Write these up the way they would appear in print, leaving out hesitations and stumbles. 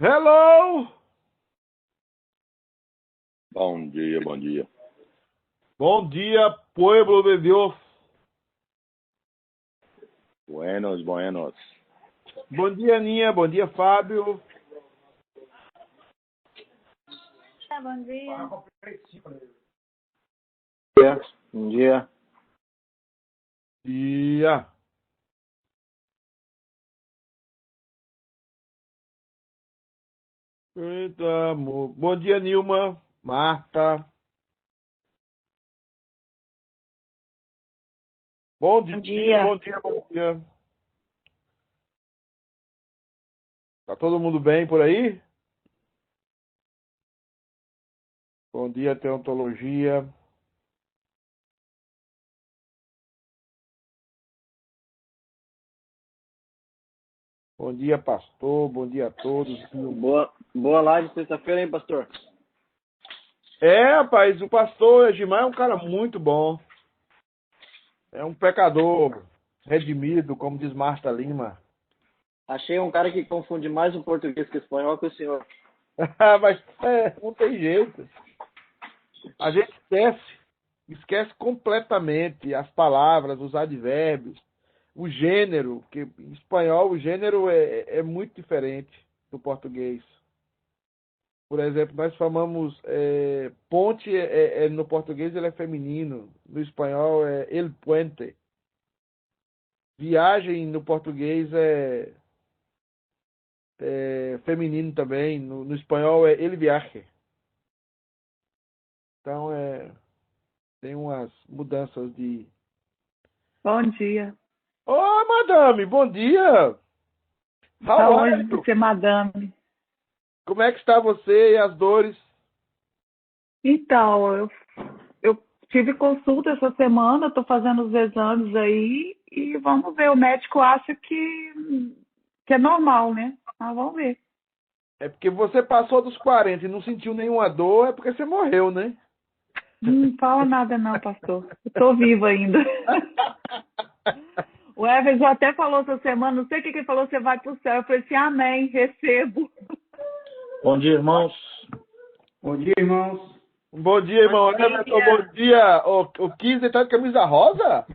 Hello! Bom dia, bom dia. Bom dia, pueblo de Dios. Buenos, buenos. Bom dia, Aninha. Bom dia, Fábio. Bom dia. Bom dia. Dia. Eita, amor. Bom dia, Nilma. Marta. Bom dia, Bom dia. bom dia, bom dia. Tá todo mundo bem por aí? Bom dia, Teontologia. Bom dia, pastor. Bom dia a todos. Boa live sexta-feira, hein, pastor? Rapaz, o pastor Egimar é um cara muito bom. É um pecador redimido, como diz Marta Lima. Achei um cara que confunde mais o português que o espanhol com o senhor. Mas não tem jeito. A gente esquece completamente as palavras, os advérbios, o gênero, que em espanhol o gênero é muito diferente do português. Por exemplo, nós chamamos ponte, no português ele é feminino, no espanhol é el puente. Viagem no português é feminino também, no espanhol é el viaje. Então tem umas mudanças de... Bom dia. Ô, madame, bom dia! Tá How are longe de you? ser madame. Como é que está você e as dores? Então, eu tive consulta essa semana, tô fazendo os exames aí e vamos ver. O médico acha que é normal, né? Mas vamos ver. É porque você passou dos 40 e não sentiu nenhuma dor, é porque você morreu, né? Não fala nada não, pastor. Eu tô viva ainda. O Everson até falou essa semana, não sei o que ele falou, você vai pro céu. Eu falei assim, amém, recebo. Bom dia, irmãos. Bom dia, irmãos. Bom dia, irmão. Everton, bom dia. O 15 tá de camisa rosa?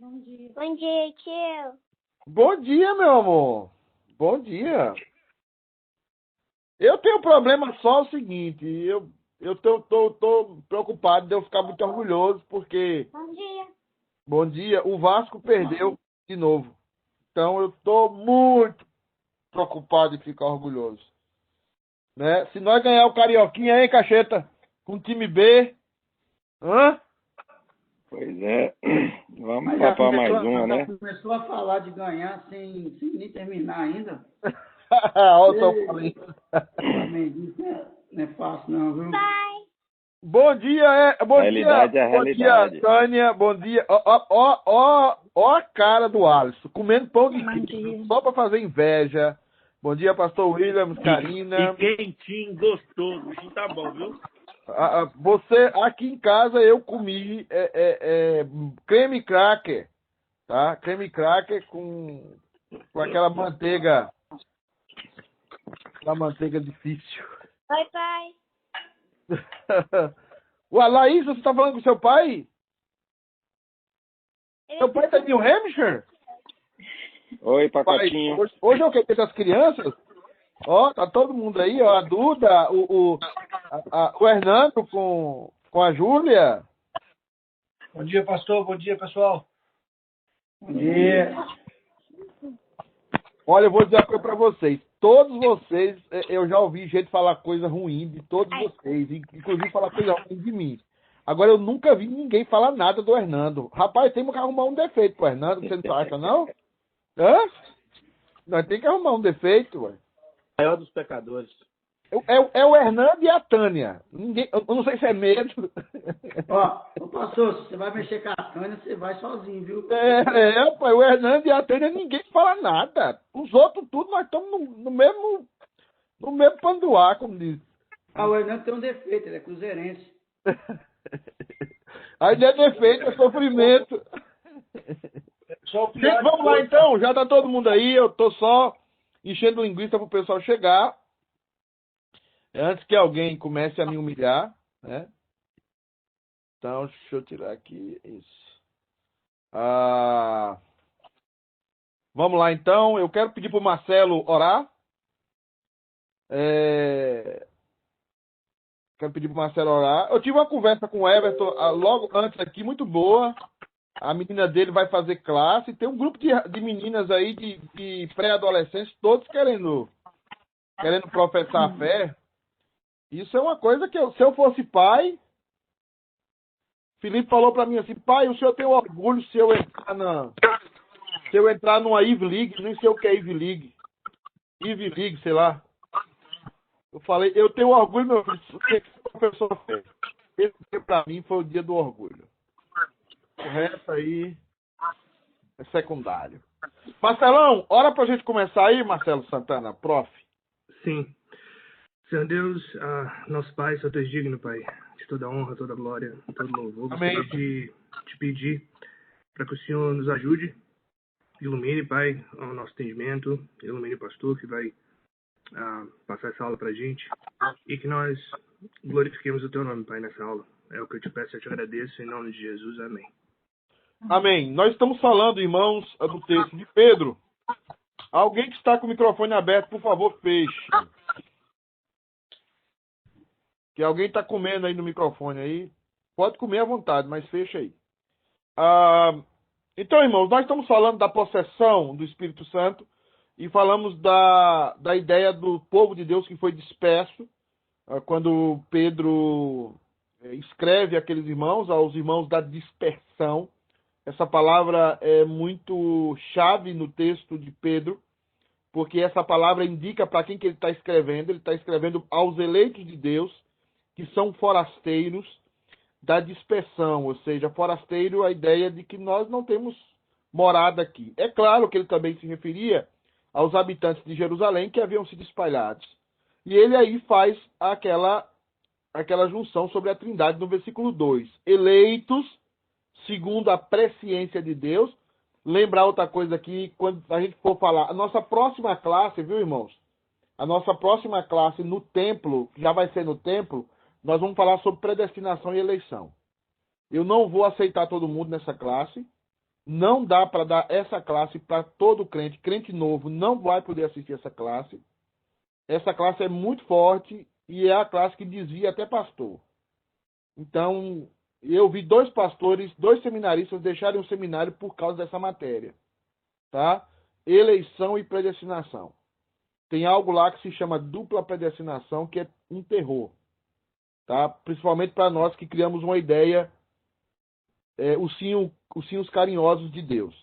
Bom dia, tio. Bom dia, meu amor. Bom dia. Eu tenho um problema só o seguinte, eu tô preocupado de eu ficar muito orgulhoso, porque, Bom dia. bom dia, o Vasco perdeu de novo. Então eu tô muito preocupado em ficar orgulhoso. Né? Se nós ganhar o Carioquinha, hein, Cacheta? Com o time B. Hã? Pois é, vamos Mas já papar mais começou, uma, já né? começou a falar de ganhar sem nem terminar ainda. Olha o São Paulo. Flamenguista não é fácil não, viu? Pai. Bom dia, bom Realidade dia, é a bom realidade. dia, Tânia, bom dia. Ó a cara do Alisson, comendo pão de Bom queijo, dia. só pra fazer inveja. Bom dia, pastor Williams, Karina. E quentinho, gostoso. Tá bom, viu? Você, aqui em casa eu comi creme cracker, tá? Creme cracker com aquela manteiga difícil. Oi, pai. Ué, Laís, você tá falando com seu pai? Seu pai tá em New Hampshire? Oi, Pai, pacotinho. hoje é o que? Dia das crianças? Ó, tá todo mundo aí, ó. A Duda, o Hernando com a Júlia. Bom dia, pastor. Bom dia, pessoal. Bom dia. Olha, eu vou dizer uma coisa pra vocês. Todos vocês, eu já ouvi gente falar coisa ruim de todos vocês, inclusive falar coisa ruim de mim. Agora, eu nunca vi ninguém falar nada do Hernando. Rapaz, temos que arrumar um defeito pro Hernando, você não acha, não? Hã? Nós temos que arrumar um defeito, ué. Maior dos pecadores. É o Hernando e a Tânia. Eu não sei se é medo. Ó, ô pastor, se você vai mexer com a Tânia, você vai sozinho, viu? Pai, o Hernando e a Tânia, ninguém fala nada. Os outros tudo, nós estamos no mesmo pano do ar, como diz. Ah, o Hernando tem um defeito, ele é cruzeirense. Aí não é defeito, é sofrimento. Só o Gente, pior vamos lá então, já tá todo mundo aí, eu tô só enchendo linguiça para o pessoal chegar. Antes que alguém comece a me humilhar, né? Então, deixa eu tirar aqui isso. Vamos lá, então. Eu quero pedir para o Marcelo orar. Quero pedir para o Marcelo orar. Eu tive uma conversa com o Everton logo antes aqui, muito boa. A menina dele vai fazer classe. Tem um grupo de meninas aí, de pré-adolescentes, todos querendo professar a fé. Isso é uma coisa que, se eu fosse pai, Felipe falou para mim assim, pai, o senhor tem orgulho se eu entrar numa Ivy League, nem sei o que é Ivy League, sei lá. Eu falei, eu tenho orgulho, meu filho, o que o professor fez? Esse para mim foi o dia do orgulho. O resto aí é secundário. Marcelão, ora pra gente começar aí, Marcelo Santana, prof. Sim. Senhor Deus, nosso Pai, Senhor, tu és digno, Pai, de toda honra, toda glória, todo louvor. Amém. Gostaria de te pedir para que o Senhor nos ajude, ilumine, Pai, o nosso entendimento, ilumine o pastor que vai passar essa aula para a gente e que nós glorifiquemos o teu nome, Pai, nessa aula. É o que eu te peço e eu te agradeço, em nome de Jesus. Amém. Amém. Nós estamos falando, irmãos, do texto de Pedro. Alguém que está com o microfone aberto, por favor, feche. Que alguém está comendo aí no microfone aí. Pode comer à vontade, mas fecha aí. Então, irmãos, nós estamos falando da possessão do Espírito Santo e falamos da ideia do povo de Deus que foi disperso quando Pedro escreve aqueles irmãos, aos irmãos da dispersão. Essa palavra é muito chave no texto de Pedro, porque essa palavra indica para quem que ele está escrevendo. Ele está escrevendo aos eleitos de Deus, que são forasteiros da dispersão, ou seja, forasteiro, a ideia de que nós não temos morada aqui. É claro que ele também se referia aos habitantes de Jerusalém que haviam sido espalhados. E ele aí faz aquela junção sobre a Trindade no versículo 2. Eleitos segundo a presciência de Deus. Lembrar outra coisa aqui, quando a gente for falar, a nossa próxima classe, viu, irmãos? A nossa próxima classe no templo, já vai ser no templo, nós vamos falar sobre predestinação e eleição. Eu não vou aceitar todo mundo nessa classe. Não dá para dar essa classe para todo crente. Crente novo não vai poder assistir essa classe. Essa classe é muito forte e é a classe que desvia até pastor. Então, eu vi 2 pastores, 2 seminaristas deixarem o seminário por causa dessa matéria. Tá? Eleição e predestinação. Tem algo lá que se chama dupla predestinação, que é um terror. Tá? Principalmente para nós que criamos uma ideia, os ursinhos carinhosos de Deus.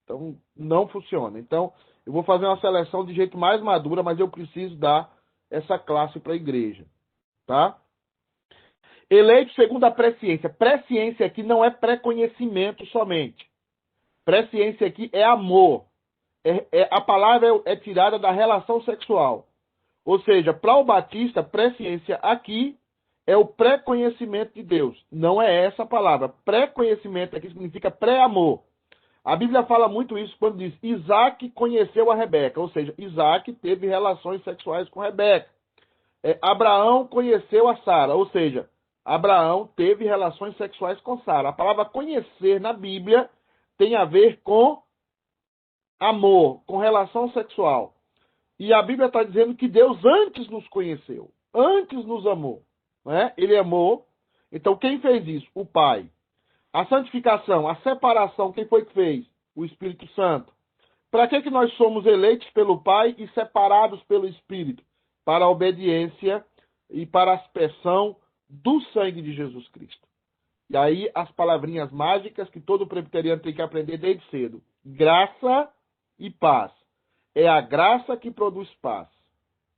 Então, não funciona. Então, eu vou fazer uma seleção de jeito mais madura, mas eu preciso dar essa classe para a igreja. Tá? Eleito segundo a presciência. Presciência aqui não é pré-conhecimento somente. Presciência aqui é amor. A palavra é tirada da relação sexual. Ou seja, para o batista, presciência aqui é o pré-conhecimento de Deus. Não é essa a palavra. Pré-conhecimento aqui significa pré-amor. A Bíblia fala muito isso quando diz Isaac conheceu a Rebeca. Ou seja, Isaac teve relações sexuais com Rebeca. Abraão conheceu a Sara. Ou seja, Abraão teve relações sexuais com Sara. A palavra conhecer na Bíblia tem a ver com amor, com relação sexual. E a Bíblia está dizendo que Deus antes nos conheceu, antes nos amou. Né? Ele amou. Então, quem fez isso? O Pai. A santificação, a separação, quem foi que fez? O Espírito Santo. Para que nós somos eleitos pelo Pai e separados pelo Espírito? Para a obediência e para a aspersão do sangue de Jesus Cristo. E aí as palavrinhas mágicas que todo presbiteriano tem que aprender desde cedo. Graça e paz. É a graça que produz paz.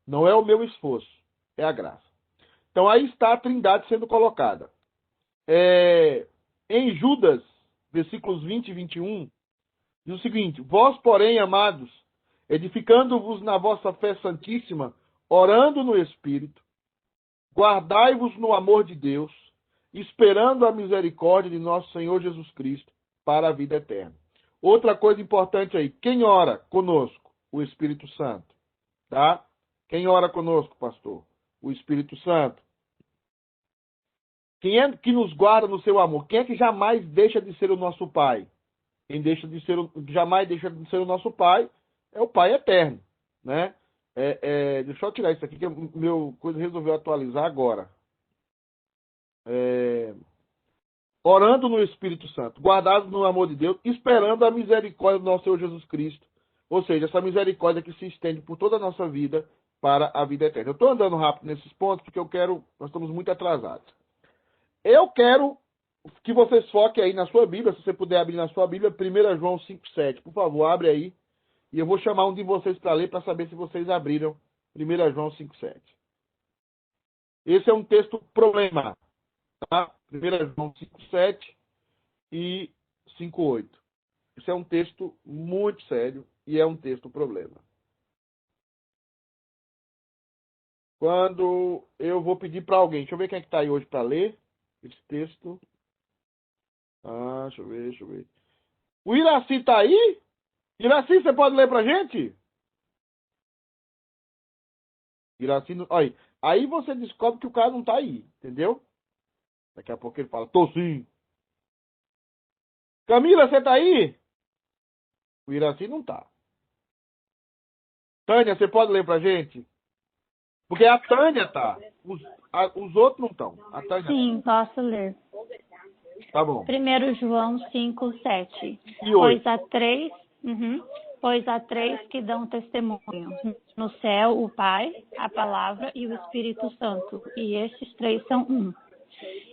Não é o meu esforço, é a graça. Então aí está a Trindade sendo colocada. Em Judas, versículos 20 e 21, diz o seguinte: Vós, porém, amados, edificando-vos na vossa fé santíssima, orando no Espírito, guardai-vos no amor de Deus, esperando a misericórdia de nosso Senhor Jesus Cristo para a vida eterna. Outra coisa importante aí, quem ora conosco? O Espírito Santo. Tá? Quem ora conosco, pastor? O Espírito Santo. Quem é que nos guarda no seu amor? Quem é que jamais deixa de ser o nosso Pai? Quem jamais deixa de ser o nosso Pai é o Pai eterno, né? Deixa eu tirar isso aqui, que meu coisa resolveu atualizar agora. Orando no Espírito Santo, guardados no amor de Deus, esperando a misericórdia do nosso Senhor Jesus Cristo. Ou seja, essa misericórdia que se estende por toda a nossa vida para a vida eterna. Eu estou andando rápido nesses pontos porque nós estamos muito atrasados. Eu quero que vocês foquem aí na sua Bíblia, se você puder abrir na sua Bíblia, 1 João 5,7. Por favor, abre aí. E eu vou chamar um de vocês para ler, para saber se vocês abriram 1 João 5,7. Esse é um texto problema. Tá? 1 João 5,7 e 5,8. Esse é um texto muito sério e é um texto problema. Quando eu vou pedir para alguém, deixa eu ver quem é que está aí hoje para ler esse texto. Deixa eu ver. O Iraci está aí? Iraci, você pode ler para a gente? Iraci, olha, aí você descobre que o cara não está aí, entendeu? Daqui a pouco ele fala, tô sim. Camila, você está aí? O Iraci não está. Tânia, você pode ler para a gente? Porque a Tânia tá. Os outros não estão. Sim, posso ler. Tá bom. 1 João 5,7. Pois há três que dão testemunho. No céu, o Pai, a Palavra e o Espírito Santo. E estes três são um.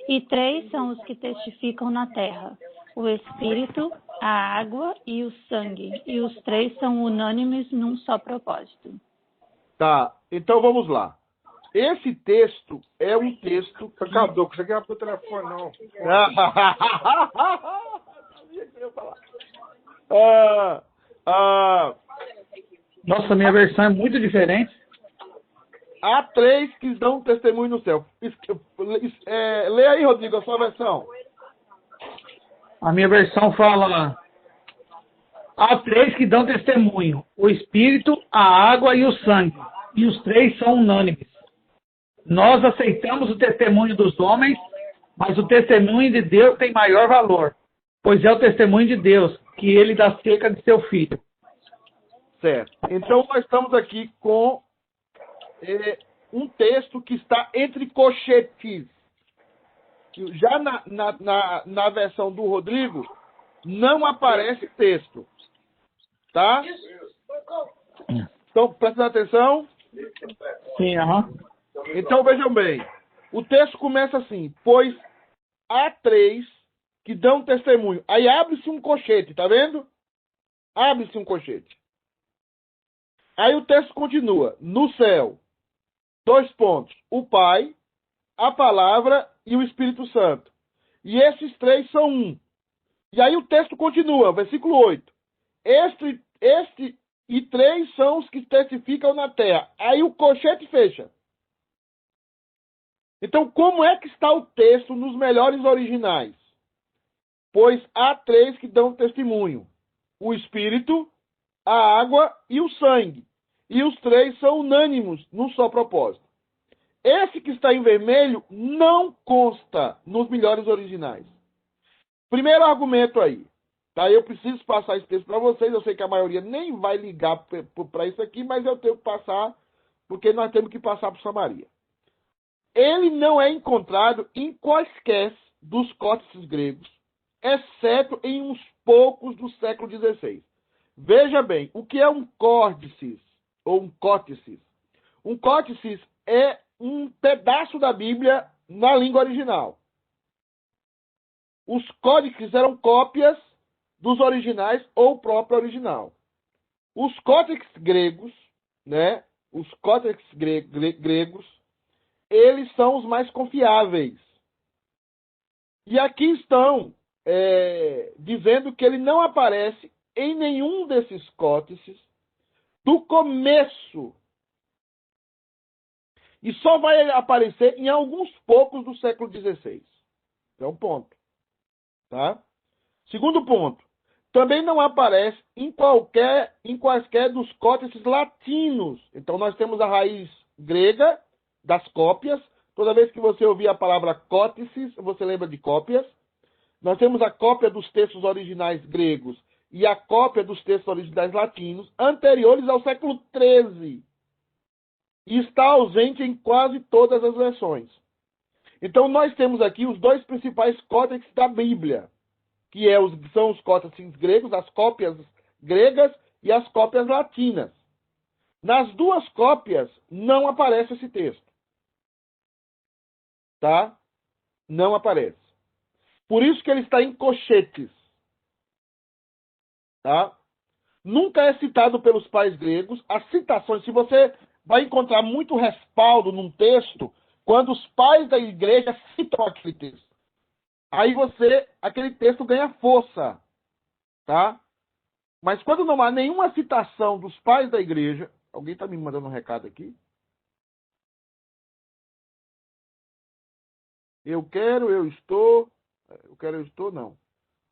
E três são os que testificam na terra. O Espírito, a água e o sangue. E os três são unânimes num só propósito. Tá, então vamos lá. Esse texto é um texto... Acabou, você quer pro telefone, não. Nossa, minha versão é muito diferente. Há três que dão testemunho no céu. Lê aí, Rodrigo, a sua versão. A minha versão fala... Há três que dão testemunho: o Espírito, a água e o sangue. E os três são unânimes. Nós aceitamos o testemunho dos homens, mas o testemunho de Deus tem maior valor, pois é o testemunho de Deus que ele dá acerca de seu filho. Certo. Então nós estamos aqui com um texto que está entre colchetes. Já na versão do Rodrigo, não aparece texto. Tá? Então, prestem atenção. Sim, Então, vejam bem. O texto começa assim. Pois há três que dão testemunho. Aí abre-se um colchete, tá vendo? Abre-se um colchete. Aí o texto continua. No céu, 2 pontos. O Pai, a Palavra e o Espírito Santo. E esses três são um. E aí o texto continua, versículo 8. Este e três são os que testificam na terra. Aí o colchete fecha. Então, como é que está o texto nos melhores originais? Pois há três que dão testemunho: o Espírito, a água e o sangue. E os três são unânimos num só propósito. Esse que está em vermelho não consta nos melhores originais. Primeiro argumento aí. Tá? Eu preciso passar esse texto para vocês. Eu sei que a maioria nem vai ligar para isso aqui, mas eu tenho que passar, porque nós temos que passar para Samaria. Ele não é encontrado em quaisquer dos códices gregos, exceto em uns poucos do século XVI. Veja bem, o que é um códice ou um códice? Um códice é um pedaço da Bíblia na língua original. Os códices eram cópias dos originais ou o próprio original. Os códices gregos, né? Os códices gregos, eles são os mais confiáveis. E aqui estão dizendo que ele não aparece em nenhum desses códices do começo. E só vai aparecer em alguns poucos do século XVI. É um ponto. Tá? Segundo ponto. Também não aparece em quaisquer dos códices latinos. Então, nós temos a raiz grega das cópias. Toda vez que você ouvir a palavra códices, você lembra de cópias. Nós temos a cópia dos textos originais gregos e a cópia dos textos originais latinos, anteriores ao século XIII. E está ausente em quase todas as versões. Então, nós temos aqui os dois principais códices da Bíblia, que são os códices gregos, as cópias gregas e as cópias latinas. Nas duas cópias, não aparece esse texto. Tá? Não aparece. Por isso que ele está em cochetes. Tá? Nunca é citado pelos pais gregos. As citações, se você vai encontrar muito respaldo num texto, quando os pais da igreja citam aquele texto. Aí aquele texto ganha força. Tá? Mas quando não há nenhuma citação dos pais da igreja, alguém está me mandando um recado aqui? Eu quero, eu estou, não.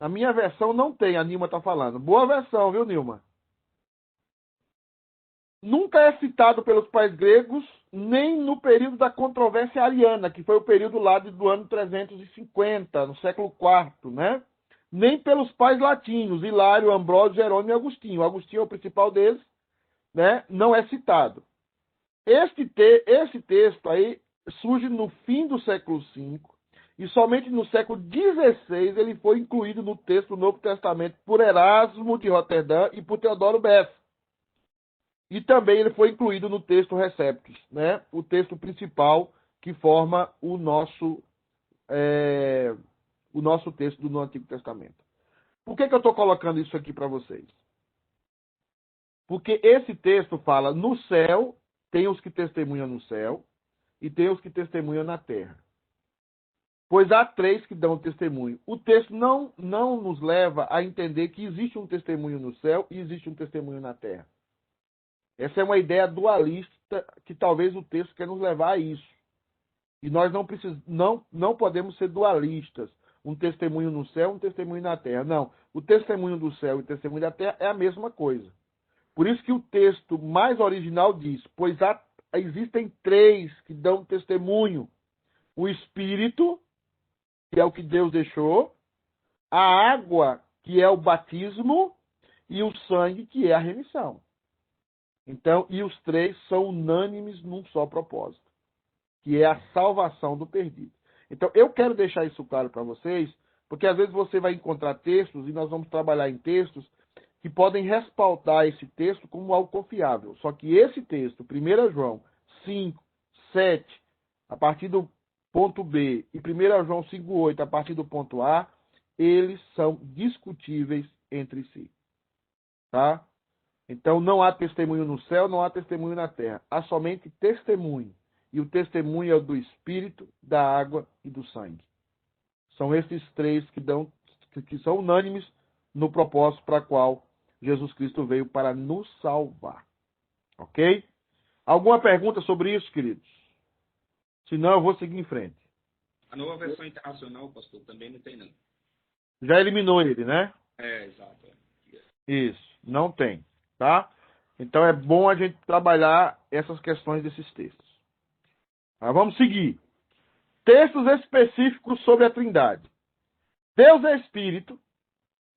Na minha versão não tem, a Nilma está falando. Boa versão, viu, Nilma? Nunca é citado pelos pais gregos, nem no período da controvérsia ariana, que foi o período lá do ano 350, no século IV, né? Nem pelos pais latinos, Hilário, Ambrósio, Jerônimo e Agostinho. Agostinho é o principal deles, né? Não é citado. Esse texto aí surge no fim do século V, e somente no século XVI ele foi incluído no texto do Novo Testamento por Erasmo de Roterdã e por Teodoro Bess. E também ele foi incluído no texto Receptus, né? O texto principal que forma o nosso texto do Antigo Testamento. Por que eu estou colocando isso aqui para vocês? Porque esse texto fala no céu, tem os que testemunham no céu, e tem os que testemunham na terra. Pois há 3 que dão testemunho. O texto não nos leva a entender que existe um testemunho no céu e existe um testemunho na terra. Essa é uma ideia dualista que talvez o texto quer nos levar a isso. E nós não podemos ser dualistas. Um testemunho no céu, um testemunho na terra. Não. O testemunho do céu e o testemunho da terra é a mesma coisa. Por isso que o texto mais original diz, pois existem 3 que dão testemunho. O Espírito, que é o que Deus deixou, a água, que é o batismo, e o sangue, que é a remissão. Então, e os 3 são unânimes num só propósito, que é a salvação do perdido. Então, eu quero deixar isso claro para vocês, porque às vezes você vai encontrar textos, e nós vamos trabalhar em textos, que podem respaldar esse texto como algo confiável. Só que esse texto, 1 João 5, 7, a partir do ponto B, e 1 João 5, 8, a partir do ponto A, eles são discutíveis entre si. Tá? Então, não há testemunho no céu, não há testemunho na terra. Há somente testemunho. E o testemunho é o do Espírito, da água e do sangue. São esses 3 que são unânimes no propósito para qual Jesus Cristo veio para nos salvar. Ok? Alguma pergunta sobre isso, queridos? Se não, eu vou seguir em frente. A nova versão internacional, pastor, também não tem, não. Já eliminou ele, né? Exato. Isso, não tem. Tá? Então é bom a gente trabalhar essas questões desses textos. Mas vamos seguir. Textos específicos sobre a Trindade. Deus é Espírito,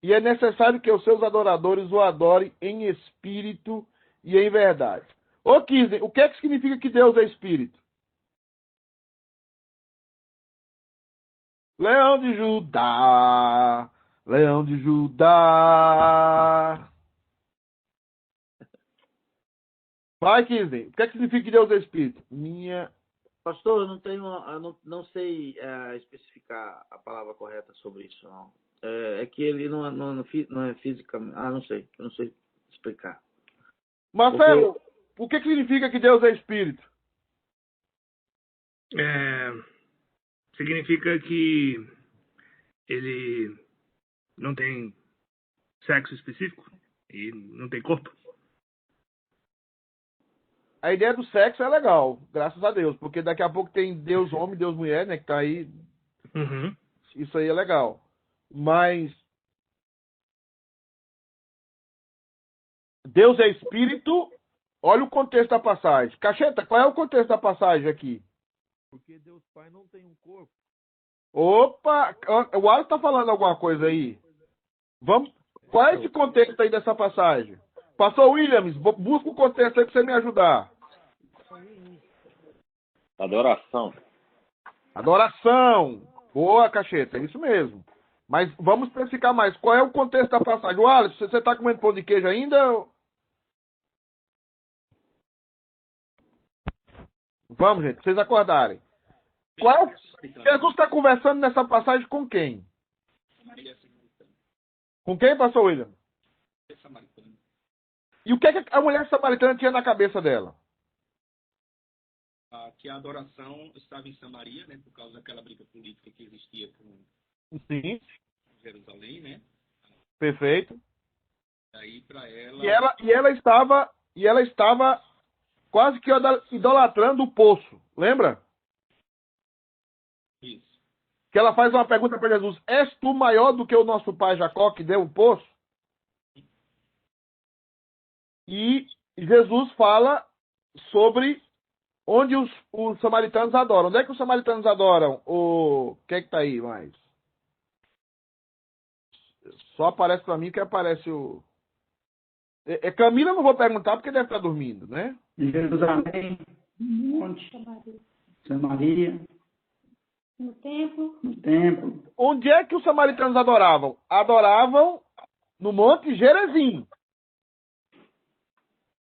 e é necessário que os seus adoradores o adorem em espírito e em verdade. Ô Kisney, o que é que significa que Deus é Espírito? Leão de Judá, Leão de Judá. Vai, Kisney, o que é que significa que Deus é Espírito? Pastor, eu não sei especificar a palavra correta sobre isso, não. É que ele não é física. Não sei. Eu não sei explicar. Marcelo, o que significa que Deus é Espírito? Significa que ele não tem sexo específico e não tem corpo. A ideia do sexo é legal, graças a Deus, porque daqui a pouco tem Deus homem, Deus mulher, né, que tá aí. Uhum. Isso aí é legal. Mas Deus é espírito. Olha o contexto da passagem. Cacheta, qual é o contexto da passagem aqui? Porque Deus Pai não tem um corpo. Opa! O Alisson está falando alguma coisa aí? Vamos. Qual é esse contexto aí dessa passagem? Pastor Williams, busca o contexto aí para você me ajudar. Adoração. Adoração. Boa, Cacheta, é isso mesmo. Mas vamos especificar mais. Qual é o contexto da passagem? O Alisson, você está comendo pão de queijo ainda? Vamos, gente, pra vocês acordarem. Qual? Jesus está conversando nessa passagem com quem? Com quem, pastor William? E o que a mulher samaritana tinha na cabeça dela? Que a adoração estava em Samaria, né, por causa daquela briga política que existia com Sim. Jerusalém, né? Perfeito. Aí para ela... E ela estava quase que idolatrando o poço. Lembra? Isso. Que ela faz uma pergunta para Jesus: és tu maior do que o nosso pai Jacó que deu o poço? E Jesus fala sobre onde os samaritanos adoram. Onde é que os samaritanos adoram? O que é que tá aí mais? Só aparece para mim que aparece o... Camila eu não vou perguntar porque deve estar dormindo, né? Jerusalém, monte, Samaria, No templo. no templo. Onde é que os samaritanos adoravam? Adoravam no Monte Gerizim.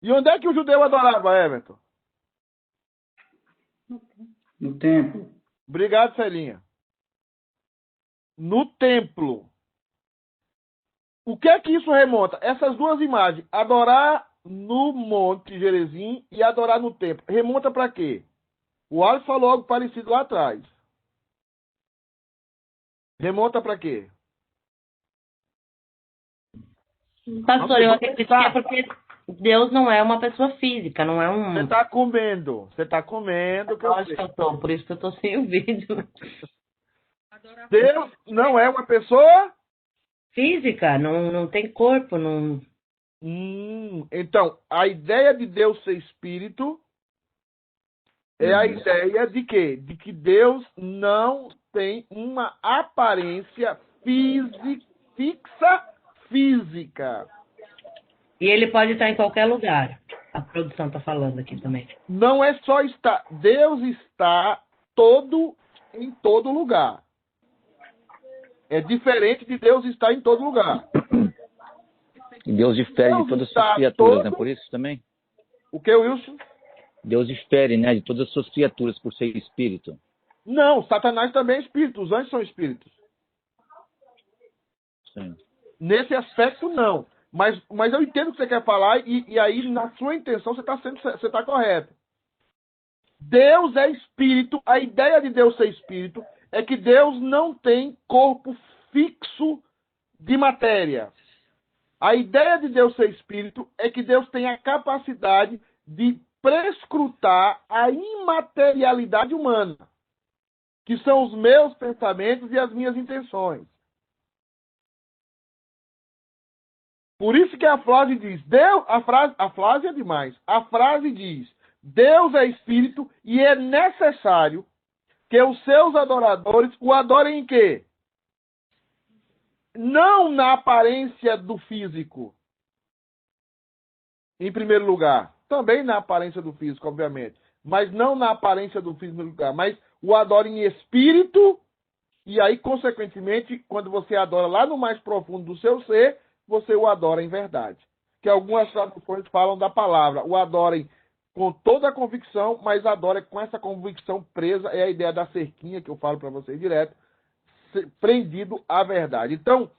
E onde é que o judeu adorava, Everton? No templo. Obrigado, Celinha. No templo. O que é que isso remonta? Essas duas imagens, adorar no Monte Gerizim e adorar no templo, remonta para quê? O Alisson falou algo parecido lá atrás. Remonta para quê? Pastor, eu acredito que é porque Deus não é uma pessoa física, não é um... Você tá comendo. Você tá comendo. Que Lógico que eu tô, por isso que eu tô sem o vídeo. Deus não é uma pessoa... Física, não tem corpo, não... Então, a ideia de Deus ser espírito é a ideia de quê? De que Deus não tem uma aparência fixa física. E ele pode estar em qualquer lugar. A produção está falando aqui também. Não é só estar. Deus está em todo lugar. É diferente de Deus estar em todo lugar. E Deus difere de todas as suas criaturas, né? Por isso também. O que, Wilson? Deus difere, né? De todas as suas criaturas por ser espírito. Não, Satanás também é espírito. Os anjos são espíritos. Sim. Nesse aspecto, não. Mas eu entendo o que você quer falar e aí, na sua intenção, você está correto. Deus é espírito. A ideia de Deus ser espírito é que Deus não tem corpo fixo de matéria. A ideia de Deus ser espírito é que Deus tem a capacidade de prescrutar a imaterialidade humana, que são os meus pensamentos e as minhas intenções. Por isso que a frase diz, a frase é demais. A frase diz, Deus é espírito e é necessário que os seus adoradores o adorem em quê? Não na aparência do físico. Em primeiro lugar. Também na aparência do físico, obviamente. Mas não na aparência do físico em primeiro lugar. Mas o adorem em espírito. E aí, consequentemente, quando você adora lá no mais profundo do seu ser, você o adora em verdade. Que algumas traduções falam da palavra. O adorem com toda a convicção, mas adora com essa convicção presa. É a ideia da cerquinha que eu falo para vocês direto. Prendido à verdade. Então,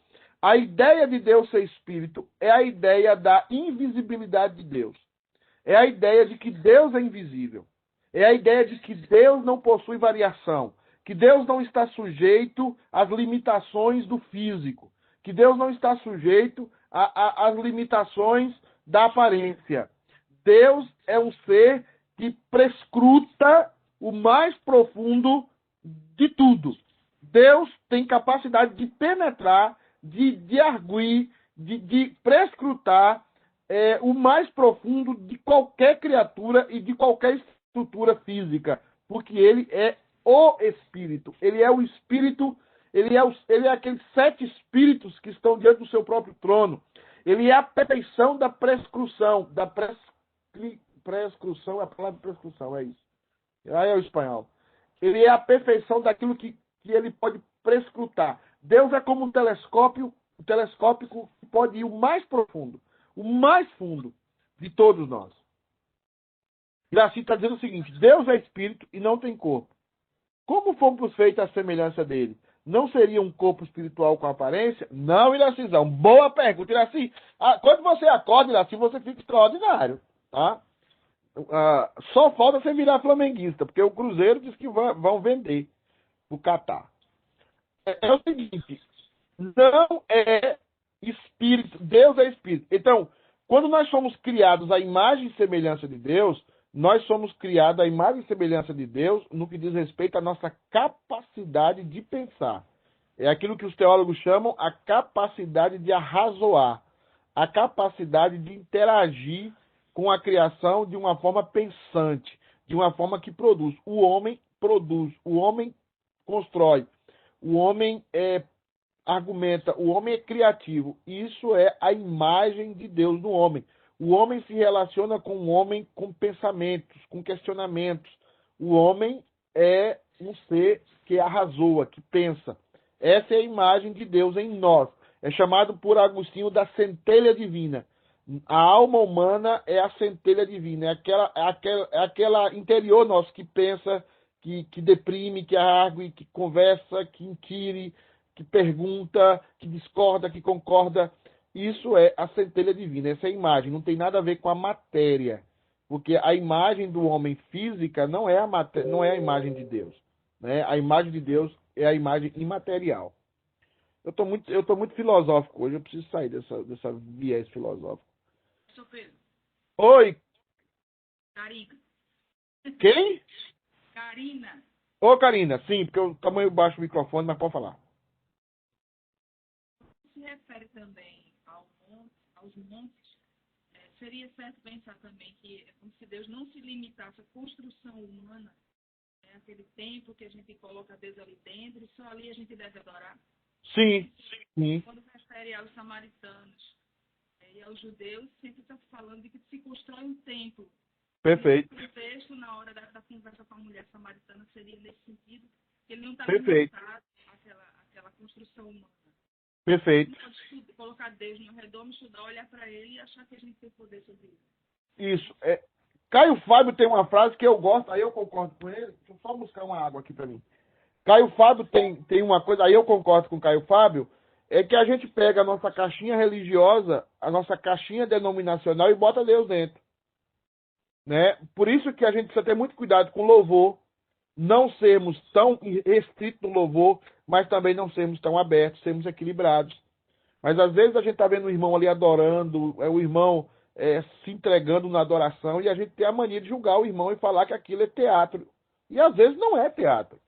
a ideia de Deus ser espírito é a ideia da invisibilidade de Deus. É a ideia de que Deus é invisível. É a ideia de que Deus não possui variação. Que Deus não está sujeito às limitações do físico. Que Deus não está sujeito às limitações da aparência. Deus é um ser que prescruta o mais profundo de tudo. Deus tem capacidade de penetrar, de arguir, de prescrutar o mais profundo de qualquer criatura e de qualquer estrutura física, porque ele é o Espírito. Ele é o Espírito, ele é aqueles 7 espíritos que estão diante do seu próprio trono. Ele é a perfeição da prescrição, prescrição, a palavra prescrição, é isso. Aí é o espanhol. Ele é a perfeição daquilo que ele pode prescrutar. Deus é como um telescópio que pode ir o mais profundo, o mais fundo de todos nós. Iraci está dizendo o seguinte: Deus é espírito e não tem corpo. Como fomos feitos à semelhança dele? Não seria um corpo espiritual com aparência? Não, Iracizão. Boa pergunta, Iraci. Quando você acorda, Iraci, você fica extraordinário. Tá? Só falta você virar flamenguista, porque o Cruzeiro diz que vão vender o Catar. É o seguinte: não é espírito, Deus é espírito. Então, quando nós somos criados à imagem e semelhança de Deus, nós somos criados à imagem e semelhança de Deus no que diz respeito à nossa capacidade de pensar. É aquilo que os teólogos chamam a capacidade de arrazoar, a capacidade de interagir com a criação de uma forma pensante, de uma forma que produz. O homem produz, o homem constrói, o homem argumenta, o homem é criativo. Isso é a imagem de Deus no homem. O homem se relaciona com o homem com pensamentos, com questionamentos. O homem é um ser que arrazoa, que pensa. Essa é a imagem de Deus em nós. É chamado por Agostinho da centelha divina. A alma humana é a centelha divina, é aquela interior nosso que pensa, que deprime, que argue, que conversa, que inquire, que pergunta, que discorda, que concorda. Isso é a centelha divina, essa é a imagem. Não tem nada a ver com a matéria, porque a imagem do homem física não é a imagem de Deus. Né? A imagem de Deus é a imagem imaterial. Eu tô muito filosófico hoje, eu preciso sair dessa viés filosófico. Sou Pedro. Oi. Karina. Quem? Karina. Ô, Karina, sim, porque o tamanho baixo do microfone, mas pode falar. Se refere também aos montes, seria certo pensar também que é como se Deus não se limitasse à construção humana, aquele templo que a gente coloca Deus ali dentro e só ali a gente deve adorar? Sim, sim. Quando refere aos samaritanos e aos judeus, sempre está falando de que se constrói um templo. Perfeito. O texto, na hora da conversa com a mulher samaritana, seria nesse sentido, que ele não está limitado àquela construção humana. Perfeito. Não pode colocar Deus no redor, estudar, olhar para ele e achar que a gente tem poder sobre isso. Isso. Caio Fábio tem uma frase que eu gosto, aí eu concordo com ele. Deixa eu só buscar uma água aqui para mim. Caio Fábio tem uma coisa, aí eu concordo com Caio Fábio, é que a gente pega a nossa caixinha religiosa, a nossa caixinha denominacional e bota Deus dentro. Né? Por isso que a gente precisa ter muito cuidado com o louvor, não sermos tão restritos no louvor, mas também não sermos tão abertos, sermos equilibrados. Mas às vezes a gente está vendo o irmão ali adorando, o irmão se entregando na adoração, e a gente tem a mania de julgar o irmão e falar que aquilo é teatro. E às vezes não é teatro.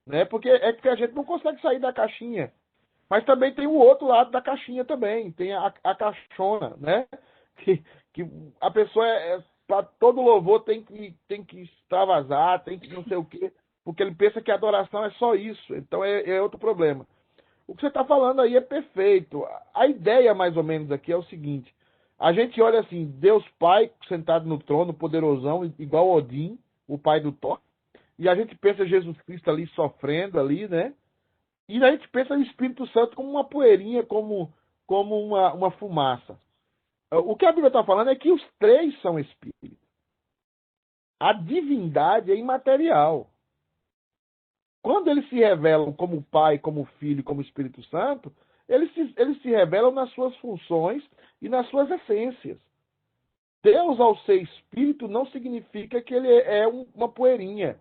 Né? Porque a gente não consegue sair da caixinha. Mas também tem o outro lado da caixinha também, tem a caixona, né? Que a pessoa para todo louvor tem que extravasar, tem que não sei o quê, porque ele pensa que a adoração é só isso. Então é outro problema. O que você está falando aí é perfeito. A ideia, mais ou menos, aqui é o seguinte: a gente olha assim, Deus Pai sentado no trono, poderosão, igual Odin, o pai do Thor, e a gente pensa Jesus Cristo ali sofrendo ali, né? E a gente pensa no Espírito Santo como uma poeirinha, como uma fumaça. O que a Bíblia está falando é que os três são espíritos. A divindade é imaterial. Quando eles se revelam como Pai, como Filho, como Espírito Santo, eles se revelam nas suas funções e nas suas essências. Deus, ao ser Espírito, não significa que ele é uma poeirinha.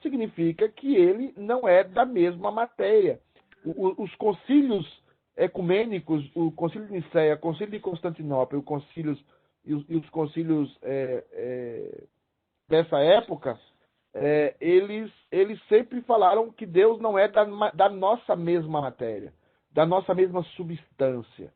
Significa que ele não é da mesma matéria. Os concílios ecumênicos, o concílio de Nicéia, o concílio de Constantinopla, os concílios dessa época, eles sempre falaram que Deus não é da nossa mesma matéria, da nossa mesma substância.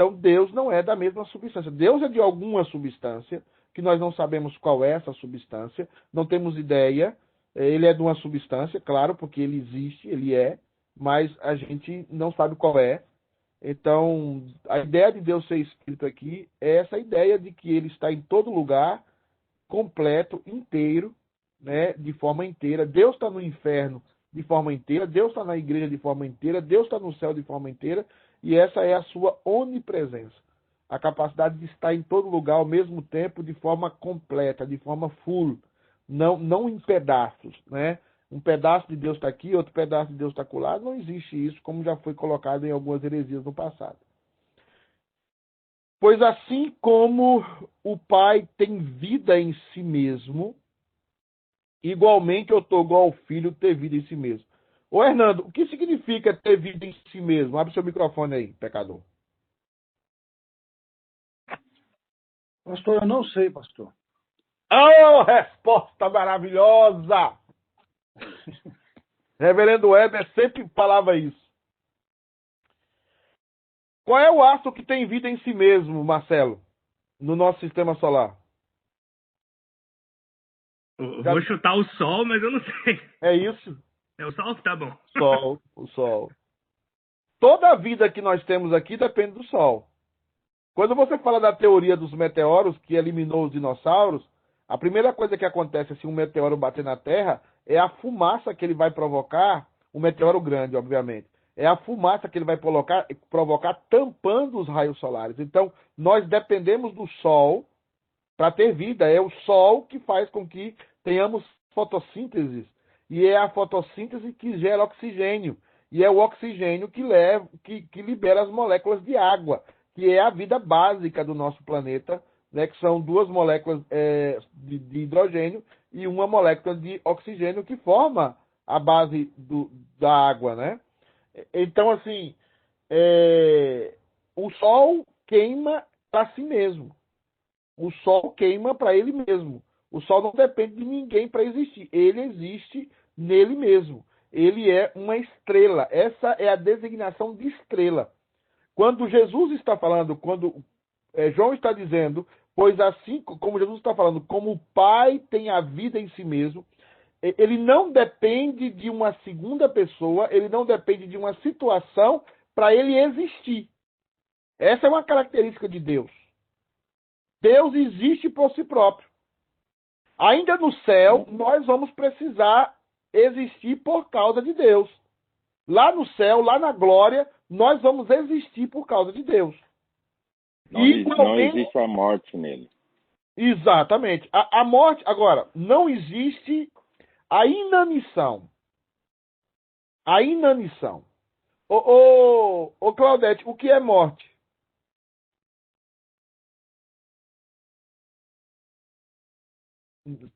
Então, Deus não é da mesma substância. Deus é de alguma substância, que nós não sabemos qual é essa substância, não temos ideia. Ele é de uma substância, claro, porque ele existe, ele é, mas a gente não sabe qual é. Então, a ideia de Deus ser Espírito aqui é essa ideia de que ele está em todo lugar, completo, inteiro, né, de forma inteira. Deus está no inferno de forma inteira, Deus está na igreja de forma inteira, Deus está no céu de forma inteira, e essa é a sua onipresença. A capacidade de estar em todo lugar ao mesmo tempo, de forma completa, de forma full, não em pedaços, né? Um pedaço de Deus está aqui, outro pedaço de Deus está acolá. Não existe isso, como já foi colocado em algumas heresias no passado. Pois assim como o Pai tem vida em si mesmo, igualmente eu estou igual ao Filho ter vida em si mesmo. Ô Hernando, o que significa ter vida em si mesmo? Abre seu microfone aí, pecador. Pastor, eu não sei, pastor. Oh, resposta maravilhosa! Reverendo Weber sempre falava isso. Qual é o astro que tem vida em si mesmo, Marcelo, no nosso sistema solar? Eu vou chutar o Sol, mas eu não sei. É isso? É o Sol? Tá bom. O Sol. Toda a vida que nós temos aqui depende do Sol. Quando você fala da teoria dos meteoros, que eliminou os dinossauros, a primeira coisa que acontece se um meteoro bater na Terra é a fumaça que ele vai provocar, um meteoro grande, obviamente. É a fumaça que ele vai provocar tampando os raios solares. Então, nós dependemos do Sol para ter vida. É o Sol que faz com que tenhamos fotossíntese. E é a fotossíntese que gera oxigênio. E é o oxigênio que libera as moléculas de água, que é a vida básica do nosso planeta, né, que são duas moléculas de hidrogênio e uma molécula de oxigênio que forma a base da água, né? Então, assim, o Sol queima para si mesmo. O Sol queima para ele mesmo. O Sol não depende de ninguém para existir. Ele existe nele mesmo. Ele é uma estrela. Essa é a designação de estrela. Quando Jesus está falando, quando João está dizendo, pois assim como Jesus está falando, como o Pai tem a vida em si mesmo, ele não depende de uma segunda pessoa, ele não depende de uma situação para ele existir. Essa é uma característica de Deus. Deus existe por si próprio. Ainda no céu, nós vamos precisar existir por causa de Deus. Lá no céu, lá na glória, nós vamos existir por causa de Deus. Não existe a morte nele. Exatamente. A morte, agora, não existe a inanição. A inanição. Ô Claudete, o que é morte?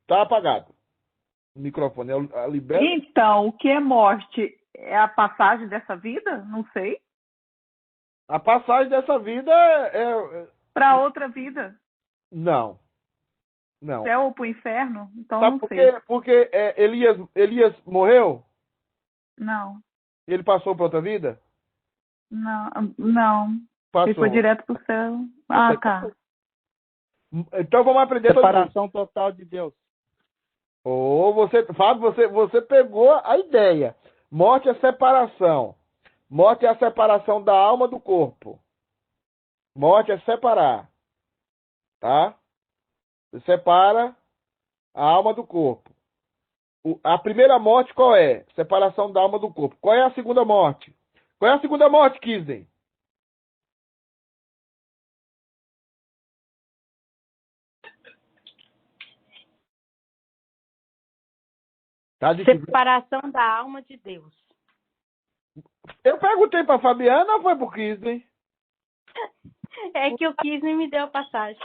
Tá apagado. O microfone. Libera. Então, o que é morte? É a passagem dessa vida? Não sei. A passagem dessa vida para outra vida? Não. Céu ou para o inferno? Então sabe não por sei. Porque Elias morreu? Não. Ele passou para outra vida? Não. Passou. Ele foi direto para o céu. Ah, tá. Então vamos aprender. Separação total de Deus. Fábio, você pegou a ideia. Morte é separação. Morte é a separação da alma do corpo. Morte é separar. Tá? Você separa a alma do corpo. A primeira morte qual é? Separação da alma do corpo. Qual é a segunda morte? Qual é a segunda morte, Kisden? Tá difícil. Separação da alma de Deus. Eu perguntei para Fabiana ou foi pro Kisden? É que o Kisden me deu a passagem.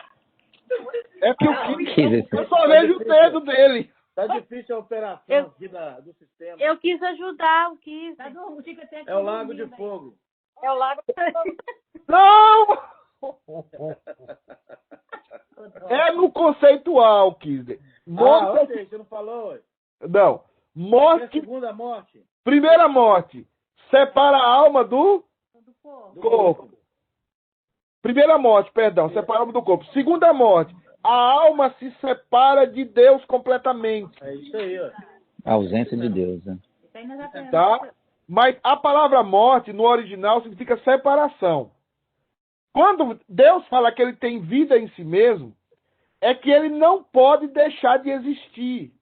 É que o Kisden... Eu só vejo o dedo dele. Tá difícil a operação aqui do sistema. Eu quis ajudar o Kisden. É o Lago de Fogo. É o Lago de Fogo. Não! É no conceitual, Kisden. Você não falou? Não. Morte. É a segunda morte? Primeira morte. Separa a alma do corpo. Primeira morte, perdão, separamos do corpo. Segunda morte, a alma se separa de Deus completamente. É isso aí, ó. A ausência de Deus, né? Tá? Mas a palavra morte, no original, significa separação. Quando Deus fala que ele tem vida em si mesmo, é que ele não pode deixar de existir.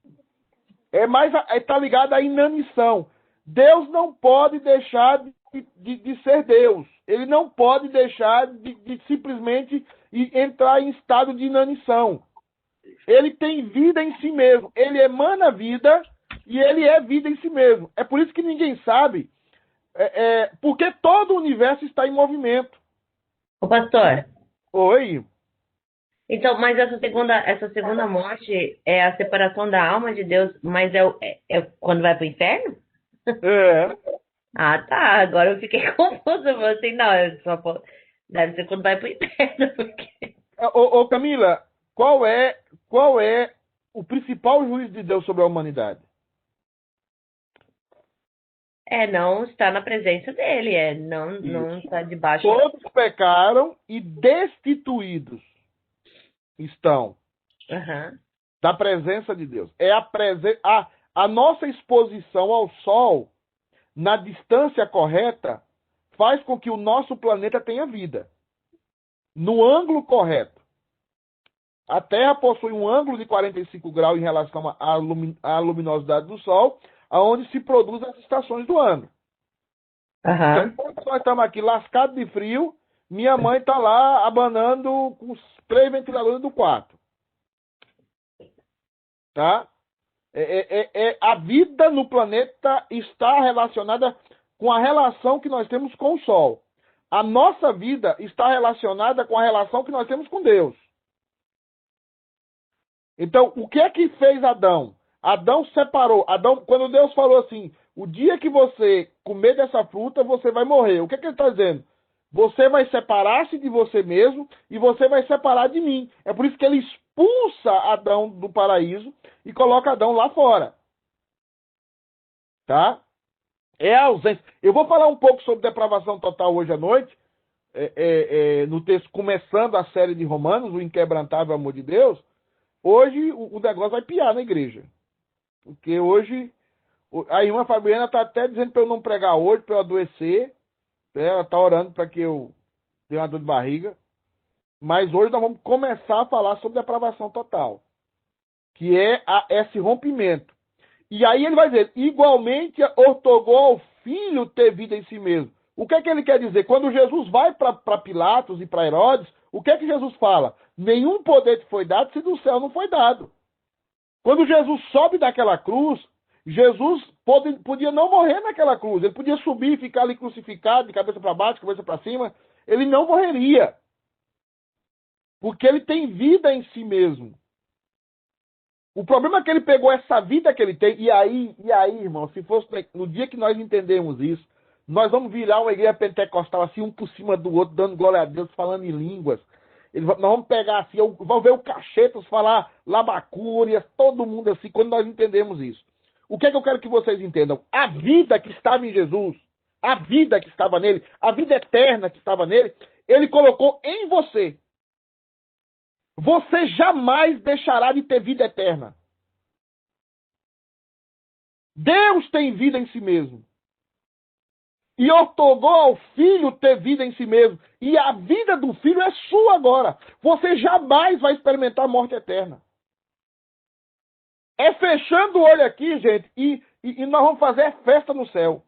Está ligado à inanição. Deus não pode deixar de ser Deus. Ele não pode deixar de simplesmente entrar em estado de inanição. Ele tem vida em si mesmo. Ele emana vida e ele é vida em si mesmo. É por isso que ninguém sabe, porque todo o universo está em movimento. Ô, pastor. Oi. Então, mas essa segunda morte é a separação da alma de Deus, mas é quando vai pro inferno? É. Ah, tá. Agora eu fiquei confusa. Eu falei assim, não, deve ser quando vai pro inferno. Porque... Ô, Camila, qual é o principal juízo de Deus sobre a humanidade? Não está na presença dele, não está debaixo. Todos pecaram e destituídos estão da presença de Deus. A nossa exposição ao Sol, na distância correta, faz com que o nosso planeta tenha vida. No ângulo correto. A Terra possui um ângulo de 45 graus em relação à luminosidade do Sol, aonde se produzem as estações do ano. Então, enquanto nós estamos aqui lascados de frio, minha mãe está lá abanando com os 3 ventiladores do quarto. Tá? A vida no planeta está relacionada com a relação que nós temos com o Sol. A nossa vida está relacionada com a relação que nós temos com Deus. Então, o que é que fez Adão? Adão separou. Quando Deus falou assim, o dia que você comer dessa fruta, você vai morrer. O que é que ele está dizendo? Você vai separar-se de você mesmo e você vai separar de mim. É por isso que ele expulsa Adão do paraíso e coloca Adão lá fora. Tá? É a ausência. Eu vou falar um pouco sobre depravação total hoje à noite, no texto começando a série de Romanos, o inquebrantável amor de Deus. Hoje o negócio vai piar na igreja. Porque hoje, a irmã Fabiana está até dizendo para eu não pregar hoje, para eu adoecer. Ela está orando para que eu tenha uma dor de barriga. Mas hoje nós vamos começar a falar sobre depravação total. Que é esse rompimento. E aí ele vai dizer, igualmente ortogou ao filho ter vida em si mesmo. O que é que ele quer dizer? Quando Jesus vai para Pilatos e para Herodes, o que é que Jesus fala? Nenhum poder te foi dado se do céu não foi dado. Quando Jesus sobe daquela cruz, Jesus podia não morrer naquela cruz. Ele podia subir e ficar ali crucificado, de cabeça para baixo, de cabeça para cima. Ele não morreria. Porque ele tem vida em si mesmo. O problema é que ele pegou essa vida que ele tem. E aí, irmão, se fosse no dia que nós entendemos isso, nós vamos virar uma igreja pentecostal assim, um por cima do outro, dando glória a Deus, falando em línguas. Nós vamos pegar assim, vamos ver o Cachetos falar labacúrias, todo mundo assim, quando nós entendemos isso. O que é que eu quero que vocês entendam? A vida que estava em Jesus, a vida que estava nele, a vida eterna que estava nele, ele colocou em você. Você jamais deixará de ter vida eterna. Deus tem vida em si mesmo. E ortogou ao filho ter vida em si mesmo. E a vida do filho é sua agora. Você jamais vai experimentar a morte eterna. É fechando o olho aqui, gente, e nós vamos fazer festa no céu.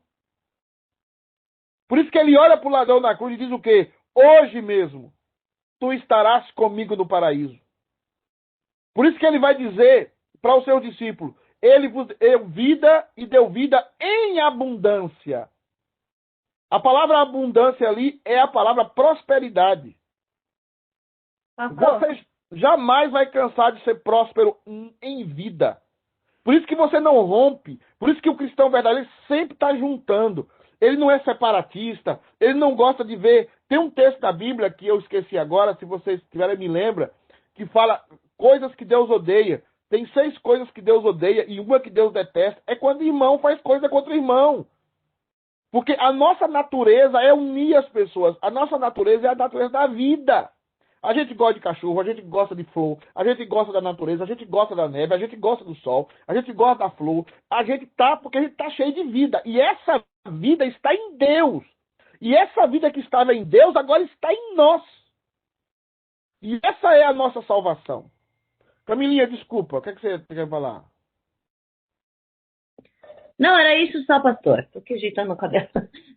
Por isso que ele olha para o ladrão na cruz e diz o quê? Hoje mesmo, tu estarás comigo no paraíso. Por isso que ele vai dizer para os seus discípulos, ele vos deu vida e deu vida em abundância. A palavra abundância ali é a palavra prosperidade. Você jamais vai cansar de ser próspero em vida. Por isso que você não rompe. Por isso que o cristão verdadeiro sempre está juntando. Ele não é separatista. Ele não gosta de ver. Tem um texto da Bíblia que eu esqueci agora, se vocês tiverem me lembra, que fala coisas que Deus odeia. Tem 6 coisas que Deus odeia e uma que Deus detesta. É quando o irmão faz coisa contra o irmão. Porque a nossa natureza é unir as pessoas. A nossa natureza é a natureza da vida. A gente gosta de cachorro, a gente gosta de flor, a gente gosta da natureza, a gente gosta da neve, a gente gosta do sol, a gente gosta da flor. A gente tá porque a gente tá cheio de vida. E essa vida está em Deus. E essa vida que estava em Deus agora está em nós. E essa é a nossa salvação. Camilinha, desculpa, o que você quer falar? Não, era isso só, pastor. Tô aqui ajeitando o cabelo.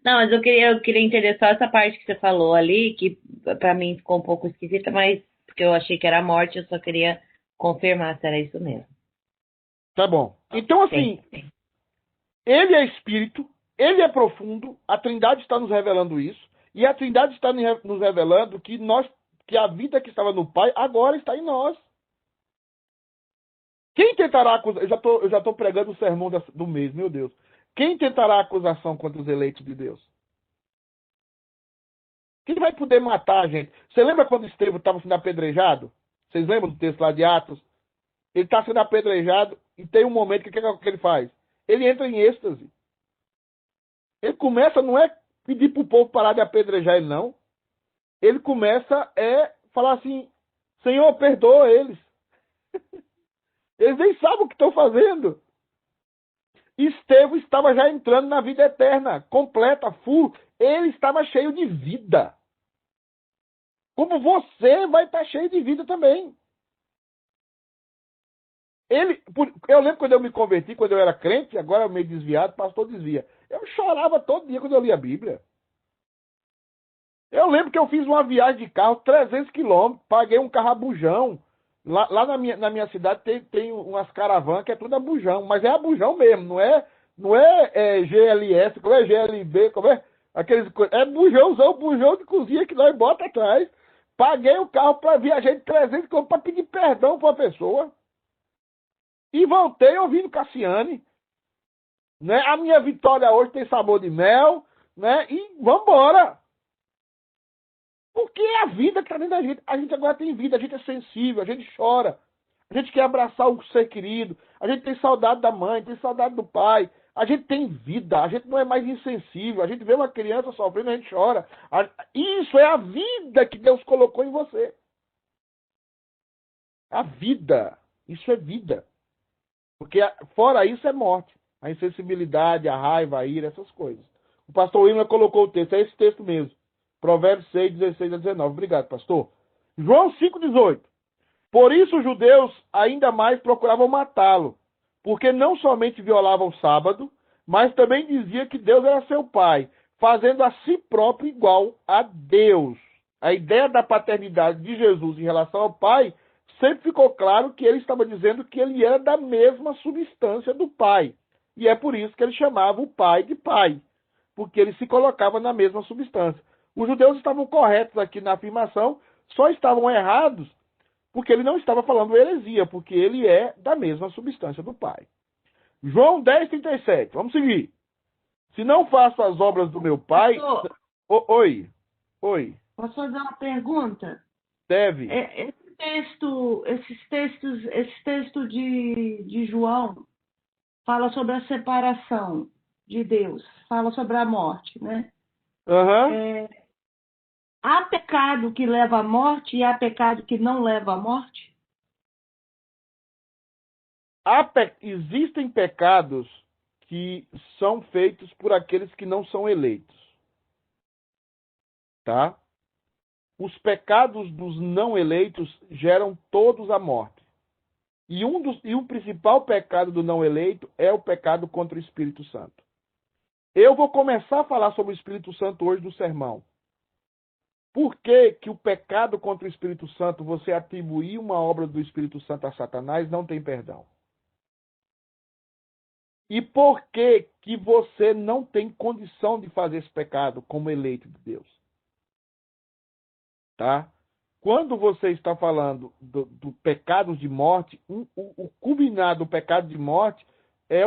Não, mas eu queria entender só essa parte que você falou ali, que pra mim ficou um pouco esquisita, mas porque eu achei que era a morte, eu só queria confirmar se era isso mesmo. Tá bom. Então, assim, Sim. ele é espírito, ele é profundo, a Trindade está nos revelando isso, e a Trindade está nos revelando que a vida que estava no Pai agora está em nós. Quem tentará acusar... Eu já estou pregando o sermão do mês, meu Deus. Quem tentará acusação contra os eleitos de Deus? Quem vai poder matar a gente? Você lembra quando Estevão estava sendo apedrejado? Vocês lembram do texto lá de Atos? Ele está sendo apedrejado e tem um momento que ele faz? Ele entra em êxtase. Ele começa, não é pedir para o povo parar de apedrejar ele, não. Ele começa a falar assim, Senhor, perdoa eles. Eles nem sabem o que estão fazendo. Estevão estava já entrando na vida eterna, completa, full. Ele estava cheio de vida. Como você vai estar cheio de vida também. Eu lembro quando eu me converti, quando eu era crente, agora eu meio desviado, pastor desvia. Eu chorava todo dia quando eu lia a Bíblia. Eu lembro que eu fiz uma viagem de carro, 300 quilômetros, paguei um carro a bujão. Lá na minha cidade tem umas caravanas que é tudo a bujão, mas é a bujão mesmo, não é GLS, como é GLB, como é? É bujão de cozinha que nós bota atrás. Paguei o carro para viajar de 300 km para pedir perdão para a pessoa. E voltei ouvindo Cassiane. Né? A minha vitória hoje tem sabor de mel, né? E vambora. Porque é a vida que está dentro da gente. A gente agora tem vida, a gente é sensível, a gente chora. A gente quer abraçar o ser querido. A gente tem saudade da mãe, tem saudade do pai. A gente tem vida, a gente não é mais insensível. A gente vê uma criança sofrendo, a gente chora. Isso é a vida que Deus colocou em você. A vida. Isso é vida. Porque fora isso é morte. A insensibilidade, a raiva, a ira, essas coisas. O pastor William colocou o texto, é esse texto mesmo. Provérbios 6, 16 a 19. Obrigado, pastor. João 5, 18. Por isso os judeus ainda mais procuravam matá-lo, porque não somente violavam o sábado, mas também dizia que Deus era seu pai, fazendo a si próprio igual a Deus. A ideia da paternidade de Jesus em relação ao pai, sempre ficou claro que ele estava dizendo que ele era da mesma substância do pai. E é por isso que ele chamava o pai de pai, porque ele se colocava na mesma substância. Os judeus estavam corretos aqui na afirmação, só estavam errados porque ele não estava falando heresia, porque ele é da mesma substância do Pai. João 10, 37. Vamos seguir. Se não faço as obras do meu Pai... Oi. Posso fazer uma pergunta? Deve. Esses textos de João fala sobre a separação de Deus, fala sobre a morte, né? Uhum. Há pecado que leva à morte e há pecado que não leva à morte? Existem pecados que são feitos por aqueles que não são eleitos. Tá? Os pecados dos não eleitos geram todos a morte. E o principal pecado do não eleito é o pecado contra o Espírito Santo. Eu vou começar a falar sobre o Espírito Santo hoje no sermão. Por que o pecado contra o Espírito Santo, você atribuir uma obra do Espírito Santo a Satanás, não tem perdão? E por que você não tem condição de fazer esse pecado como eleito de Deus? Tá? Quando você está falando do pecado de morte, o culminado do pecado de morte é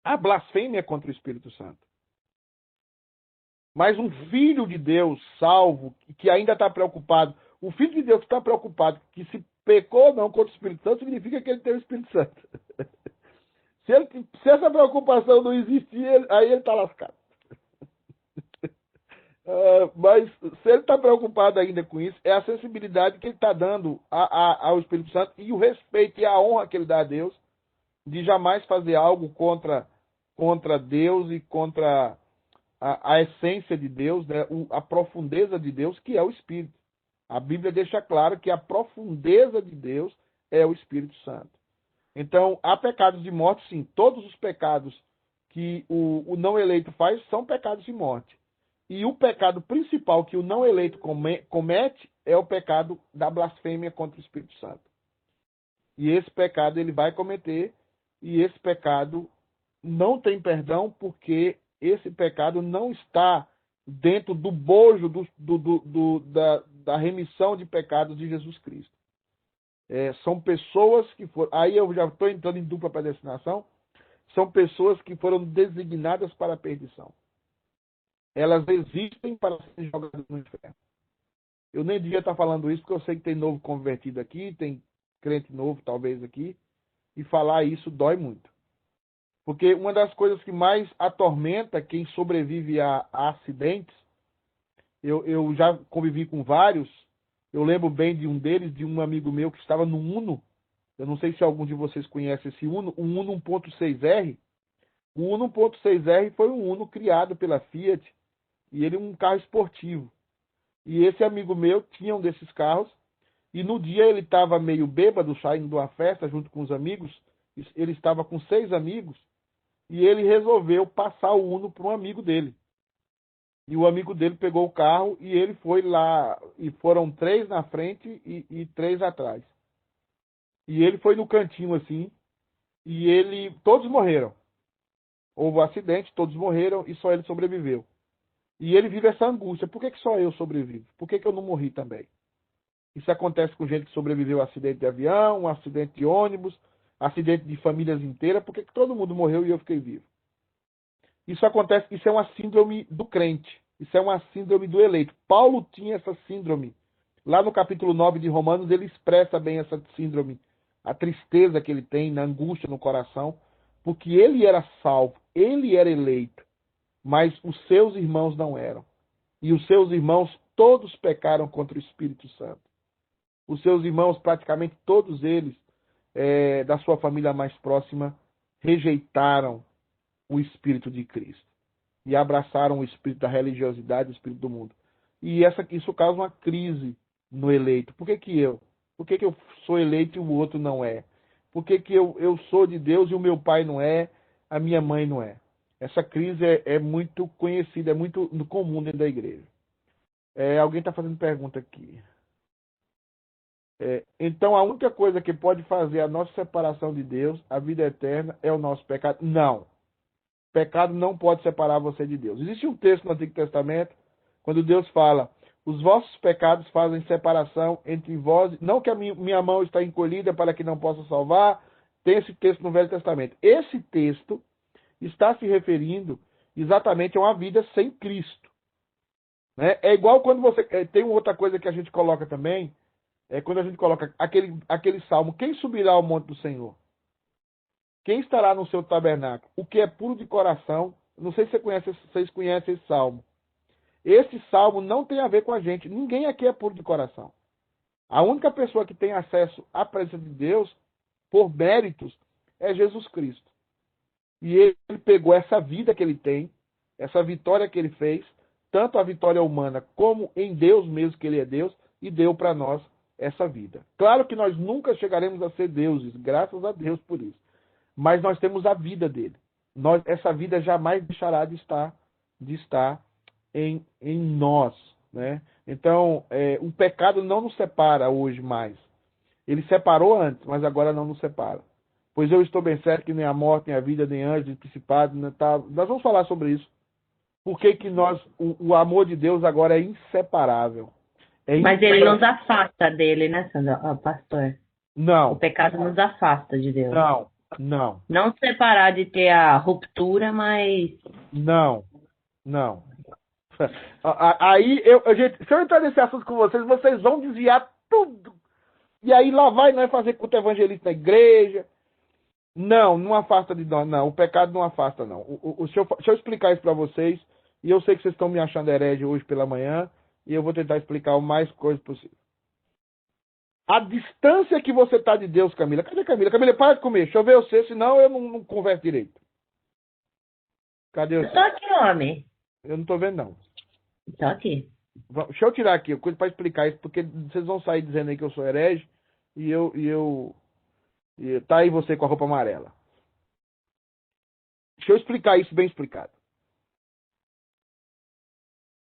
a blasfêmia contra o Espírito Santo. Mas um filho de Deus salvo, que ainda está preocupado, o filho de Deus que está preocupado que se pecou ou não contra o Espírito Santo, significa que ele tem o Espírito Santo. Se essa preocupação não existir, aí ele está lascado. Mas se ele está preocupado ainda com isso, é a sensibilidade que ele está dando ao Espírito Santo e o respeito e a honra que ele dá a Deus de jamais fazer algo contra Deus e contra a essência de Deus, né? A profundeza de Deus, que é o Espírito. A Bíblia deixa claro que a profundeza de Deus é o Espírito Santo. Então, há pecados de morte, sim. Todos os pecados que o não eleito faz são pecados de morte. E o pecado principal que o não eleito comete é o pecado da blasfêmia contra o Espírito Santo. E esse pecado ele vai cometer, e esse pecado não tem perdão, porque esse pecado não está dentro do bojo da remissão de pecados de Jesus Cristo. São pessoas que foram... Aí eu já estou entrando em dupla predestinação. São pessoas que foram designadas para a perdição. Elas existem para serem jogadas no inferno. Eu nem devia estar falando isso, porque eu sei que tem novo convertido aqui, tem crente novo talvez aqui, e falar isso dói muito. Porque uma das coisas que mais atormenta quem sobrevive a acidentes, eu já convivi com vários, eu lembro bem de um deles, de um amigo meu que estava no Uno, eu não sei se algum de vocês conhece esse Uno, o Uno 1.6R. O Uno 1.6R foi um Uno criado pela Fiat, e ele é um carro esportivo. E esse amigo meu tinha um desses carros, e no dia ele estava meio bêbado, saindo de uma festa junto com os amigos, ele estava com 6 amigos, e ele resolveu passar o Uno para um amigo dele. E o amigo dele pegou o carro, e ele foi lá, e foram 3 na frente e 3 atrás. E ele foi no cantinho assim, e todos morreram. Houve um acidente, todos morreram, e só ele sobreviveu. E ele vive essa angústia. Por que só eu sobrevivo? Por que eu não morri também? Isso acontece com gente que sobreviveu a acidente de avião, um acidente de ônibus, acidente de famílias inteiras. Por que todo mundo morreu e eu fiquei vivo? Isso acontece, isso é uma síndrome do crente. Isso é uma síndrome do eleito. Paulo tinha essa síndrome. Lá no capítulo 9 de Romanos, ele expressa bem essa síndrome. A tristeza que ele tem, a angústia no coração. Porque ele era salvo, ele era eleito. Mas os seus irmãos não eram. E os seus irmãos todos pecaram contra o Espírito Santo. Os seus irmãos, praticamente todos eles, da sua família mais próxima, rejeitaram o Espírito de Cristo. E abraçaram o Espírito da religiosidade, o Espírito do mundo. E isso causa uma crise no eleito. Por que eu? Por que eu sou eleito e o outro não é? Por que eu sou de Deus e o meu pai não é, a minha mãe não é? Essa crise é muito conhecida, é muito comum dentro da igreja. Alguém está fazendo pergunta aqui. Então, a única coisa que pode fazer a nossa separação de Deus, a vida eterna, é o nosso pecado? Não. Pecado não pode separar você de Deus. Existe um texto no Antigo Testamento, quando Deus fala, os vossos pecados fazem separação entre vós, não que a minha mão está encolhida para que não possa salvar. Tem esse texto no Velho Testamento. Esse texto está se referindo exatamente a uma vida sem Cristo. Né? É igual quando você... Tem outra coisa que a gente coloca também, quando a gente coloca aquele salmo, quem subirá ao monte do Senhor? Quem estará no seu tabernáculo? O que é puro de coração. Não sei se vocês conhecem esse salmo. Esse salmo não tem a ver com a gente. Ninguém aqui é puro de coração. A única pessoa que tem acesso à presença de Deus, por méritos, é Jesus Cristo. E ele pegou essa vida que ele tem, essa vitória que ele fez, tanto a vitória humana como em Deus mesmo, que ele é Deus, e deu para nós essa vida. Claro que nós nunca chegaremos a ser deuses, graças a Deus por isso. Mas nós temos a vida dele. Essa vida jamais deixará de estar em nós. Né? Então, o pecado não nos separa hoje mais. Ele separou antes, mas agora não nos separa. Pois eu estou bem certo que nem a morte, nem a vida, nem anjos, nem principado, nem tal. Nós vamos falar sobre isso. Por que o amor de Deus agora é inseparável. Mas ele nos afasta dele, né, pastor? Não. O pecado nos afasta de Deus. Não. Não separar de ter a ruptura, mas... Não. Aí, gente, se eu entrar nesse assunto com vocês vão desviar tudo. E aí lá vai nós fazer culto evangelista na igreja. Não afasta de nós, não. O pecado não afasta, não. Deixa eu explicar isso para vocês. E eu sei que vocês estão me achando herege hoje pela manhã. E eu vou tentar explicar o mais coisa possível. A distância que você está de Deus, Camila. Cadê Camila? Camila, para de comer. Deixa eu ver você, senão eu não converso direito. Cadê você? Eu tô aqui, homem. Eu não estou vendo, não. Tô aqui. Deixa eu tirar aqui, coisa para explicar isso, porque vocês vão sair dizendo aí que eu sou herege. E tá aí você com a roupa amarela. Deixa eu explicar isso bem explicado.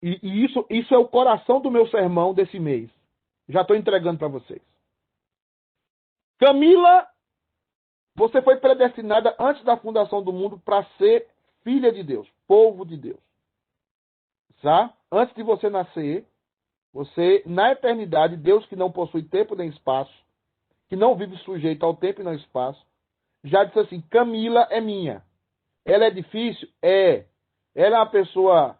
E isso é o coração do meu sermão desse mês. Já estou entregando para vocês. Camila, você foi predestinada antes da fundação do mundo para ser filha de Deus, povo de Deus. Tá? Antes de você nascer, você, na eternidade, Deus que não possui tempo nem espaço, que não vive sujeito ao tempo e não ao espaço, já disse assim, Camila é minha. Ela é difícil? É. Ela é uma pessoa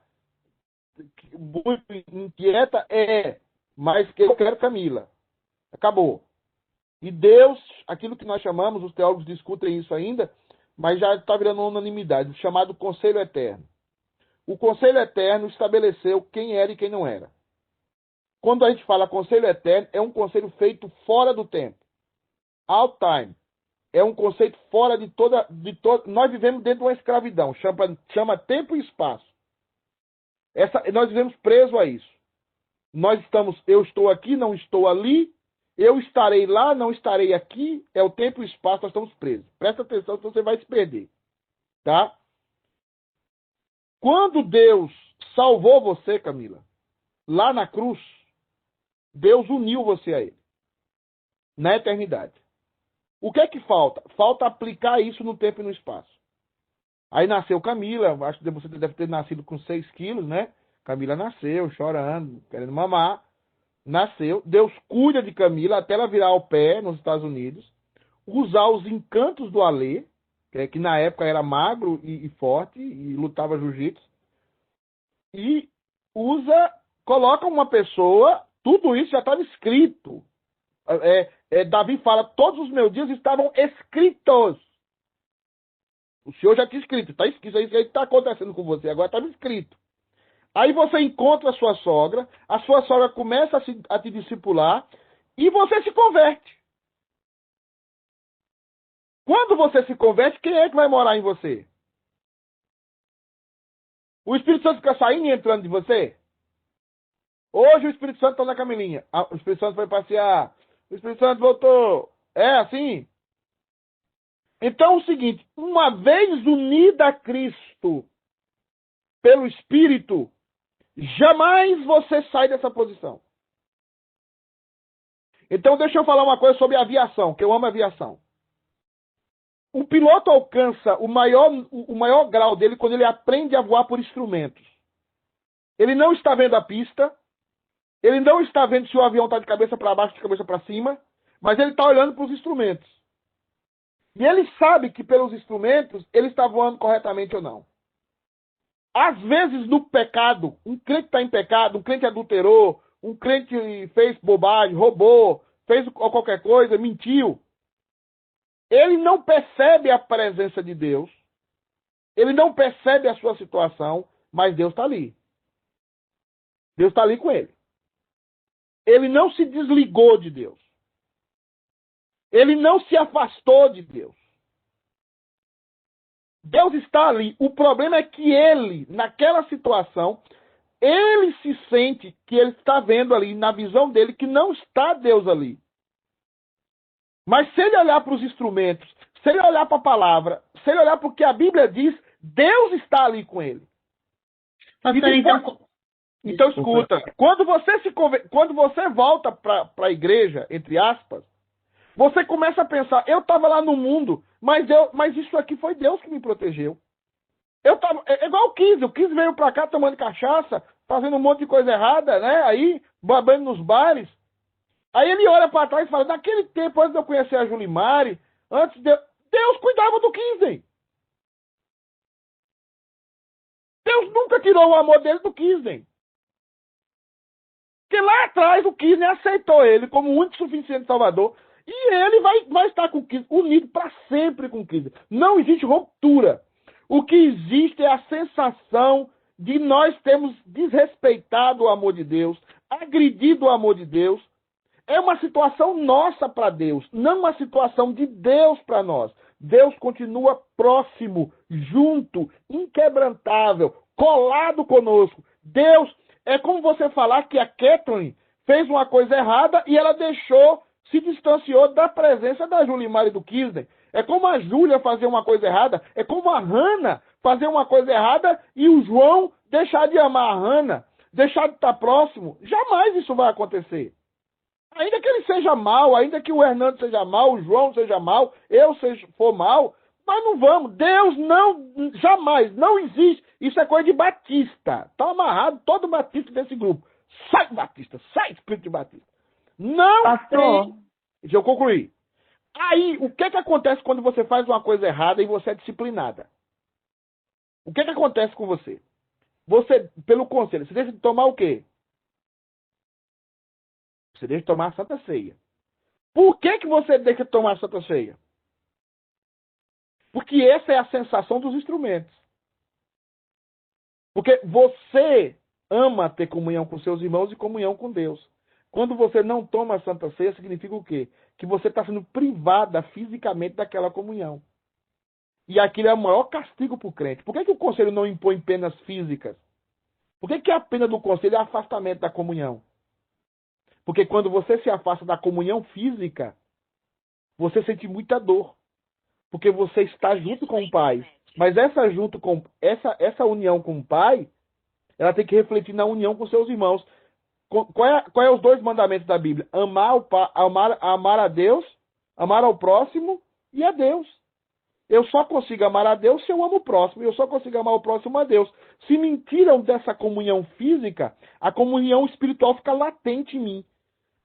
muito inquieta? É. Mas que eu quero Camila. Acabou. E Deus, aquilo que nós chamamos, os teólogos discutem isso ainda, mas já está virando uma unanimidade, chamado Conselho Eterno. O Conselho Eterno estabeleceu quem era e quem não era. Quando a gente fala Conselho Eterno, é um conselho feito fora do tempo. Out time. É um conceito fora de toda... Nós vivemos dentro de uma escravidão. Chama tempo e espaço. Nós vivemos presos a isso. Eu estou aqui, não estou ali. Eu estarei lá, não estarei aqui. É o tempo e o espaço, nós estamos presos. Presta atenção, senão você vai se perder. Tá? Quando Deus salvou você, Camila, lá na cruz, Deus uniu você a Ele. Na eternidade. O que é que falta? Falta aplicar isso no tempo e no espaço. Aí nasceu Camila, acho que você deve ter nascido com 6 quilos, né? Camila nasceu, chorando, querendo mamar. Nasceu. Deus cuida de Camila até ela virar ao pé nos Estados Unidos. Usar os encantos do Alê, que na época era magro e forte e lutava jiu-jitsu. E coloca uma pessoa, tudo isso já estava escrito. Davi fala, todos os meus dias estavam escritos. O Senhor já tinha escrito, está escrito, isso aí está acontecendo com você, agora estava escrito. Aí você encontra a sua sogra começa a te discipular e você se converte. Quando você se converte, quem é que vai morar em você? O Espírito Santo fica saindo e entrando de você? Hoje o Espírito Santo está na Camilinha. O Espírito Santo foi passear. O Espírito Santo voltou. É assim? Então é o seguinte, uma vez unida a Cristo pelo Espírito, jamais você sai dessa posição. Então deixa eu falar uma coisa sobre aviação, que eu amo aviação. O piloto alcança o maior grau dele quando ele aprende a voar por instrumentos. Ele não está vendo a pista, ele não está vendo se o avião está de cabeça para baixo, de cabeça para cima, mas ele está olhando para os instrumentos. E ele sabe que pelos instrumentos ele está voando corretamente ou não. Às vezes no pecado, um crente está em pecado, um crente adulterou, um crente fez bobagem, roubou, fez qualquer coisa, mentiu. Ele não percebe a presença de Deus, ele não percebe a sua situação, mas Deus está ali. Deus está ali com ele. Ele não se desligou de Deus. Ele não se afastou de Deus. Deus está ali. O problema é que ele, naquela situação, ele se sente que ele está vendo ali, na visão dele, que não está Deus ali. Mas se ele olhar para os instrumentos, se ele olhar para a palavra, se ele olhar para o que a Bíblia diz, Deus está ali com ele. Então escuta, quando você volta para a igreja, entre aspas, você começa a pensar, eu estava lá no mundo, mas isso aqui foi Deus que me protegeu. É igual o 15 veio para cá tomando cachaça, fazendo um monte de coisa errada, né? Aí, babando nos bares. Aí ele olha para trás e fala, naquele tempo, antes de eu conhecer a Julimari, Deus cuidava do 15. Deus nunca tirou o amor dele do 15. Porque lá atrás o 15 aceitou ele como o único suficiente Salvador. E ele vai estar com Cristo, unido para sempre com Cristo. Não existe ruptura. O que existe é a sensação de nós termos desrespeitado o amor de Deus, agredido o amor de Deus. É uma situação nossa para Deus, não uma situação de Deus para nós. Deus continua próximo, junto, inquebrantável, colado conosco. Deus, é como você falar que a Kathleen fez uma coisa errada e ela se distanciou da presença da Julimar e do Kisner. É como a Júlia fazer uma coisa errada, é como a Hannah fazer uma coisa errada e o João deixar de amar a Hannah, deixar de estar próximo. Jamais isso vai acontecer. Ainda que ele seja mal, ainda que o Hernando seja mal, o João seja mal, for mal, mas não vamos. Deus não, jamais, não existe. Isso é coisa de Batista. Está amarrado todo Batista desse grupo. Sai, Batista, sai, Espírito de Batista. Não Pastor. tem. Deixa eu concluir. Aí, o que acontece quando você faz uma coisa errada e você é disciplinada? O que acontece com você? Você, pelo conselho, você deixa de tomar o quê? Você deixa de tomar a Santa Ceia. Por que você deixa de tomar a Santa Ceia? Porque essa é a sensação dos instrumentos. Porque você ama ter comunhão com seus irmãos e comunhão com Deus. Quando você não toma a Santa Ceia, significa o quê? Que você está sendo privada fisicamente daquela comunhão. E aquilo é o maior castigo para o crente. Por que o conselho não impõe penas físicas? Por que a pena do conselho é afastamento da comunhão? Porque quando você se afasta da comunhão física, você sente muita dor. Porque você está junto com o Pai. Mas essa união com o Pai, ela tem que refletir na união com seus irmãos. Qual é os 2 mandamentos da Bíblia? Amar a Deus, amar ao próximo e a Deus. Eu só consigo amar a Deus se eu amo o próximo. Eu só consigo amar o próximo a Deus. Se me tiram dessa comunhão física, a comunhão espiritual fica latente em mim.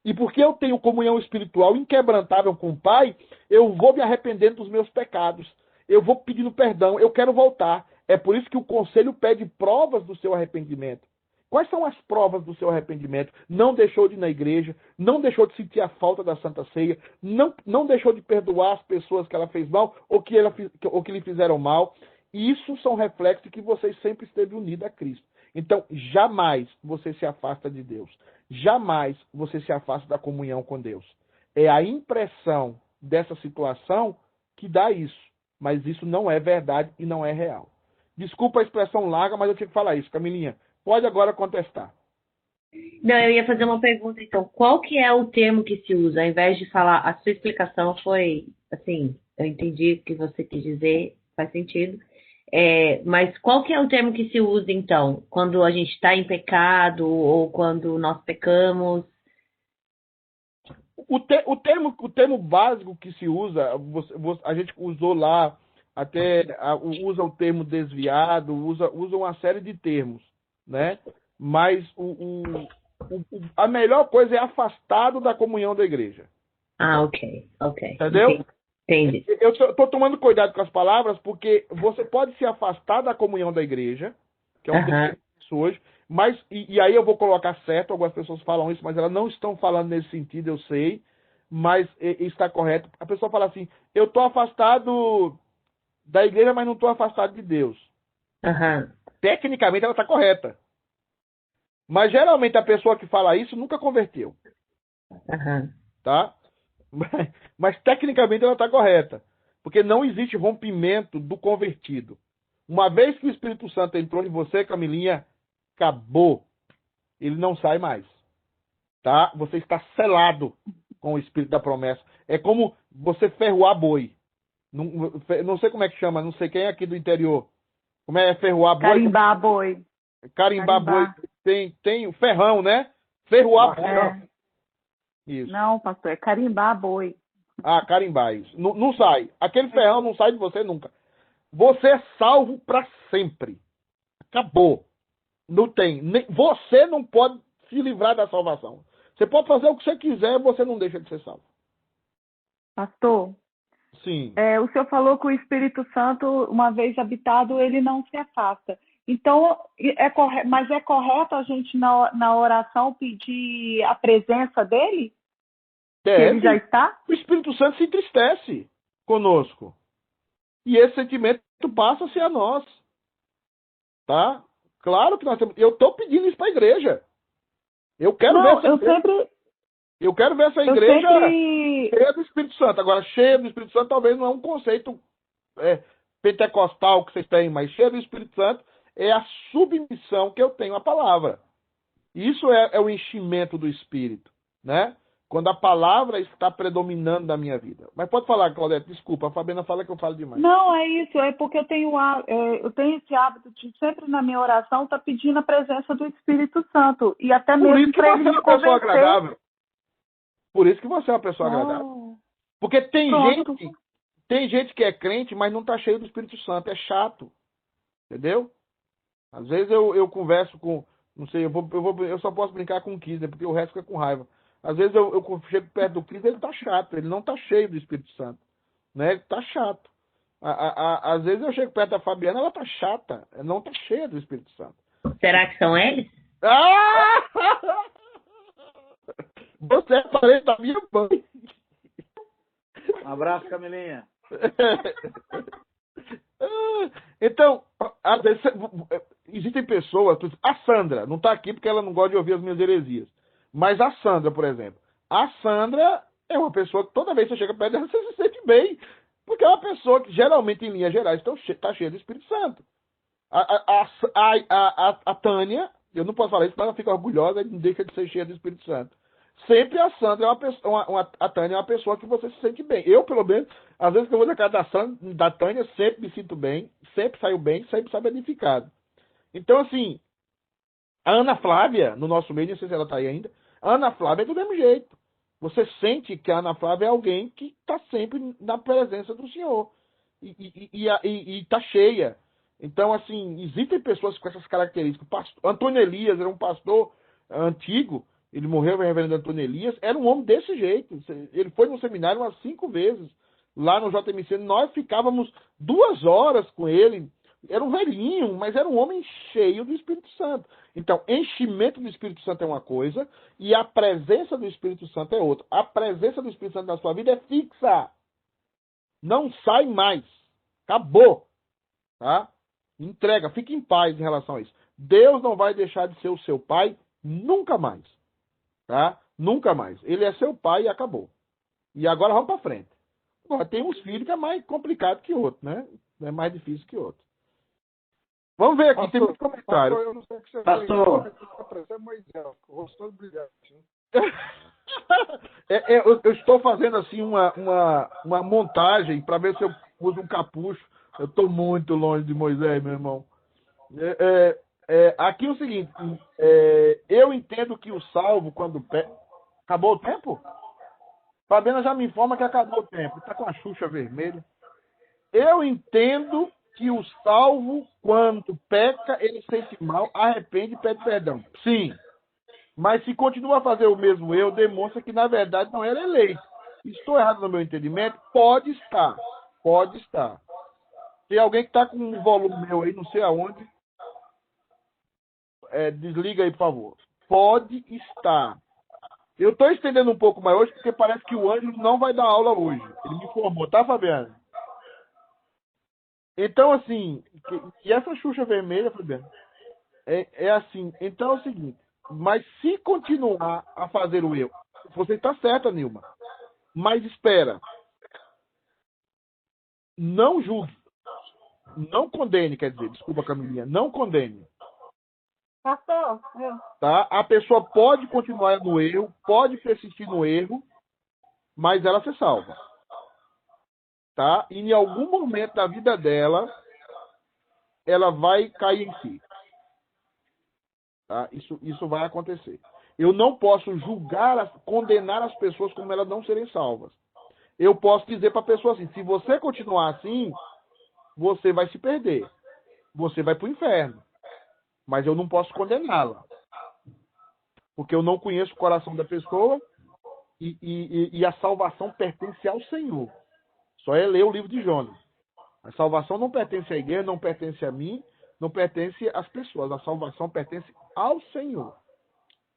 E porque eu tenho comunhão espiritual inquebrantável com o Pai, eu vou me arrependendo dos meus pecados. Eu vou pedindo perdão. Eu quero voltar. É por isso que o conselho pede provas do seu arrependimento. Quais são as provas do seu arrependimento? Não deixou de ir na igreja, não deixou de sentir a falta da Santa Ceia, não deixou de perdoar as pessoas que ela fez mal ou que lhe fizeram mal. E isso são reflexos de que você sempre esteve unido a Cristo. Então, jamais você se afasta de Deus. Jamais você se afasta da comunhão com Deus. É a impressão dessa situação que dá isso. Mas isso não é verdade e não é real. Desculpa a expressão larga, mas eu tinha que falar isso. Camilinha, pode agora contestar. Não, eu ia fazer uma pergunta, então. Qual que é o termo que se usa? Ao invés de falar, a sua explicação foi, assim, eu entendi o que você quis dizer, faz sentido. Mas qual que é o termo que se usa, então? Quando a gente está em pecado ou quando nós pecamos? O termo básico que se usa, a gente usou lá, até usa o termo desviado, usa uma série de termos, né? Mas a melhor coisa é afastado da comunhão da igreja. Ah, ok. Entendeu? Entendi. Eu estou tomando cuidado com as palavras, porque você pode se afastar da comunhão da igreja, que é um termo que hoje, mas, e aí eu vou colocar certo, algumas pessoas falam isso, mas elas não estão falando nesse sentido, eu sei, mas está correto. A pessoa fala assim, eu estou afastado da igreja, mas não estou afastado de Deus. Tecnicamente ela está correta. Mas geralmente a pessoa que fala isso nunca converteu. Tá? Mas tecnicamente ela está correta. Porque não existe rompimento do convertido. Uma vez que o Espírito Santo entrou em você, Camilinha, acabou. Ele não sai mais. Tá? Você está selado com o Espírito da promessa. É como você ferroar boi. Não sei como é que chama, não sei quem é aqui do interior. Como é ferroar boi? Carimbar boi. Carimbar boi. Tem o ferrão, né? Ferroar boi. Isso. Não, pastor, é carimbar boi. Ah, carimbar, isso. Não sai. Aquele ferrão não sai de você nunca. Você é salvo para sempre. Acabou. Não tem. Você não pode se livrar da salvação. Você pode fazer o que você quiser, você não deixa de ser salvo. Pastor? Sim. O senhor falou que o Espírito Santo, uma vez habitado, ele não se afasta. Então, mas é correto a gente, na oração, pedir a presença dele? Que ele já está? O Espírito Santo se entristece conosco. E esse sentimento passa a ser a nós. Tá? Claro que nós temos. Eu estou pedindo isso para a igreja. Eu quero ver essa igreja cheia do Espírito Santo. Agora, cheia do Espírito Santo talvez não é um conceito pentecostal que vocês têm, mas cheia do Espírito Santo é a submissão que eu tenho à palavra. Isso é o enchimento do Espírito, né? Quando a palavra está predominando na minha vida. Mas pode falar, Claudete, desculpa, a Fabiana fala que eu falo demais. Não, é isso, é porque eu tenho esse hábito de sempre na minha oração estar pedindo a presença do Espírito Santo. E até mesmo para ele me convencer. Agradável. Por isso que você é uma pessoa agradável. Porque tem gente que é crente, mas não está cheio do Espírito Santo. É chato. Entendeu? Às vezes eu converso com... Não sei, eu só posso brincar com o Kisner, porque o resto fica com raiva. Às vezes eu chego perto do Cristo, ele tá chato, ele não tá cheio do Espírito Santo. Né? Ele tá chato. Às vezes eu chego perto da Fabiana, ela tá chata, ela não tá cheia do Espírito Santo. Será que são eles? Você é parente da minha mãe. Um abraço, Camilinha. Então, às vezes, existem pessoas, a Sandra não tá aqui porque ela não gosta de ouvir as minhas heresias. Mas a Sandra, por exemplo. A Sandra é uma pessoa que toda vez que você chega perto dela, você se sente bem. Porque é uma pessoa que, geralmente, em linhas gerais, está cheia do Espírito Santo. A Tânia, eu não posso falar isso, mas ela fica orgulhosa e não deixa de ser cheia do Espírito Santo. Sempre a Sandra é uma pessoa, a Tânia é uma pessoa que você se sente bem. Eu, pelo menos, às vezes que eu vou na casa da Tânia, sempre me sinto bem, sempre saio bem, sempre saio edificado. Então, assim, a Ana Flávia, no nosso meio, não sei se ela está aí ainda, a Ana Flávia é do mesmo jeito. Você sente que a Ana Flávia é alguém que está sempre na presença do Senhor. E está cheia. Então, assim, existem pessoas com essas características. Antônio Elias era um pastor antigo, ele morreu, o reverendo Antônio Elias, era um homem desse jeito. Ele foi no seminário umas 5 vezes, lá no JMC. Nós ficávamos 2 horas com ele. Era um velhinho, mas era um homem cheio do Espírito Santo. Então, enchimento do Espírito Santo é uma coisa e a presença do Espírito Santo é outra. A presença do Espírito Santo na sua vida é fixa. Não sai mais. Acabou. Tá? Entrega, fique em paz em relação a isso. Deus não vai deixar de ser o seu pai nunca mais. Tá? Nunca mais. Ele é seu pai e acabou. E agora vamos para frente. Agora, tem uns filhos que é mais complicado que outro, né? É mais difícil que outro. Vamos ver aqui, pastor, tem muito comentário. Pastor, eu não sei o que você pastor. Fez, Moisés, o rosto todo brilhante. Eu estou fazendo assim uma montagem para ver se eu uso um capucho. Eu estou muito longe de Moisés, meu irmão. Aqui é o seguinte, eu entendo que o salvo, quando... Acabou o tempo? Fabiana já me informa que acabou o tempo. Está com a Xuxa vermelha. Eu entendo que o salvo, quando peca, ele sente mal, arrepende e pede perdão. Sim. Mas se continua a fazer o mesmo erro, demonstra que, na verdade, não era eleito. Estou errado no meu entendimento? Pode estar. Pode estar. Tem alguém que está com um volume meu aí, não sei aonde. Desliga aí, por favor. Pode estar. Eu estou estendendo um pouco mais hoje, porque parece que o Ângelo não vai dar aula hoje. Ele me informou, tá, Fabiana? Então, assim, e essa Xuxa vermelha, Fabiana, é assim. Então é o seguinte, mas se continuar a fazer o erro, você está certa, Nilma, mas espera. Não julgue. Não condene, quer dizer, desculpa, Camilinha, não condene. Pastor, Tá? A pessoa pode continuar no erro, pode persistir no erro, mas ela se salva. Tá? E em algum momento da vida dela, ela vai cair em si. Tá? Isso vai acontecer. Eu não posso julgar, condenar as pessoas como elas não serem salvas. Eu posso dizer para a pessoa assim, se você continuar assim, você vai se perder. Você vai para o inferno. Mas eu não posso condená-la. Porque eu não conheço o coração da pessoa e a salvação pertence ao Senhor. Só é ler o livro de Jonas. A salvação não pertence à igreja, não pertence a mim, não pertence às pessoas. A salvação pertence ao Senhor.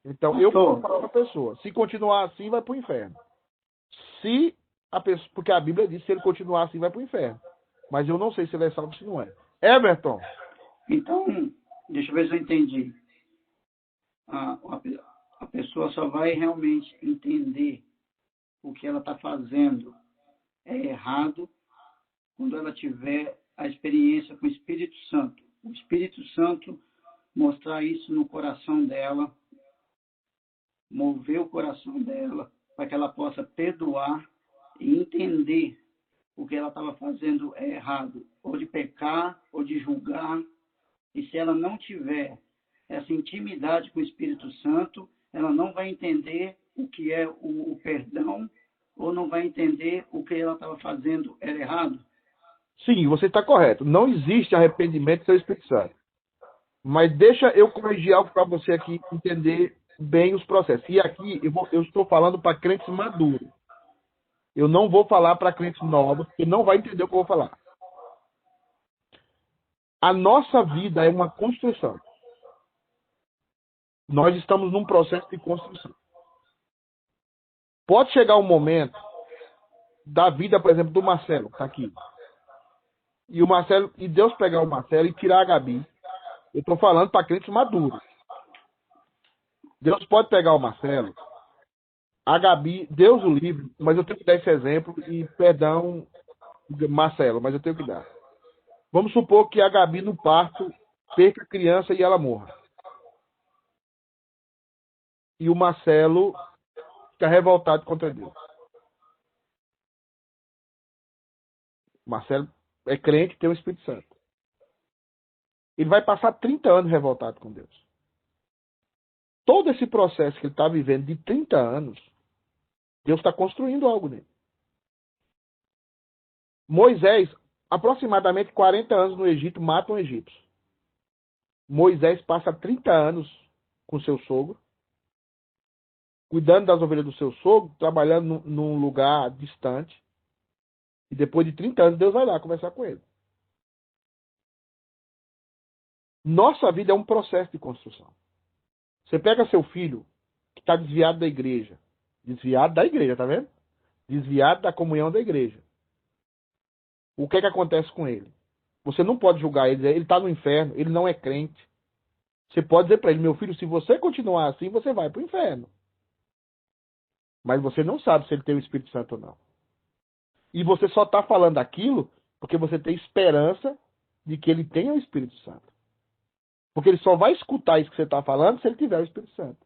Então, eu posso falar para a pessoa, se continuar assim, vai para o inferno. Se a pessoa, porque a Bíblia diz que se ele continuar assim vai para o inferno. Mas eu não sei se ele é salvo ou se não é. Everton. Então, deixa eu ver se eu entendi. A pessoa só vai realmente entender o que ela está fazendo é errado quando ela tiver a experiência com o Espírito Santo. O Espírito Santo mostrar isso no coração dela, mover o coração dela, para que ela possa perdoar e entender o que ela estava fazendo é errado, ou de pecar, ou de julgar. E se ela não tiver essa intimidade com o Espírito Santo, ela não vai entender o que é o perdão, ou não vai entender o que ela estava fazendo era errado. Sim, você está correto. Não existe arrependimento sem o Espírito Santo. Mas deixa eu corrigir algo para você aqui entender bem os processos. E aqui eu estou falando para crentes maduros. Eu não vou falar para crentes novos, porque não vai entender o que eu vou falar. A nossa vida é uma construção. Nós estamos num processo de construção. Pode chegar um momento da vida, por exemplo, do Marcelo, que está aqui. E Deus pegar o Marcelo e tirar a Gabi. Eu estou falando para crentes maduros. Deus pode pegar o Marcelo, a Gabi, Deus o livre, mas eu tenho que dar esse exemplo e perdão, Marcelo, mas eu tenho que dar. Vamos supor que a Gabi no parto perca a criança e ela morra. E o Marcelo fica revoltado contra Deus. O Marcelo é crente, tem o Espírito Santo. Ele vai passar 30 anos revoltado com Deus. Todo esse processo que ele está vivendo de 30 anos, Deus está construindo algo nele. Moisés, aproximadamente 40 anos no Egito, mata um egípcio. Moisés passa 30 anos com seu sogro, cuidando das ovelhas do seu sogro, trabalhando num lugar distante. E depois de 30 anos, Deus vai lá conversar com ele. Nossa vida é um processo de construção. Você pega seu filho, que está desviado da igreja. Desviado da igreja, tá vendo? Desviado da comunhão da igreja. O que acontece com ele? Você não pode julgar ele, ele está no inferno, ele não é crente. Você pode dizer para ele, meu filho, se você continuar assim, você vai para o inferno. Mas você não sabe se ele tem o Espírito Santo ou não. E você só está falando aquilo porque você tem esperança de que ele tenha o Espírito Santo. Porque ele só vai escutar isso que você está falando se ele tiver o Espírito Santo.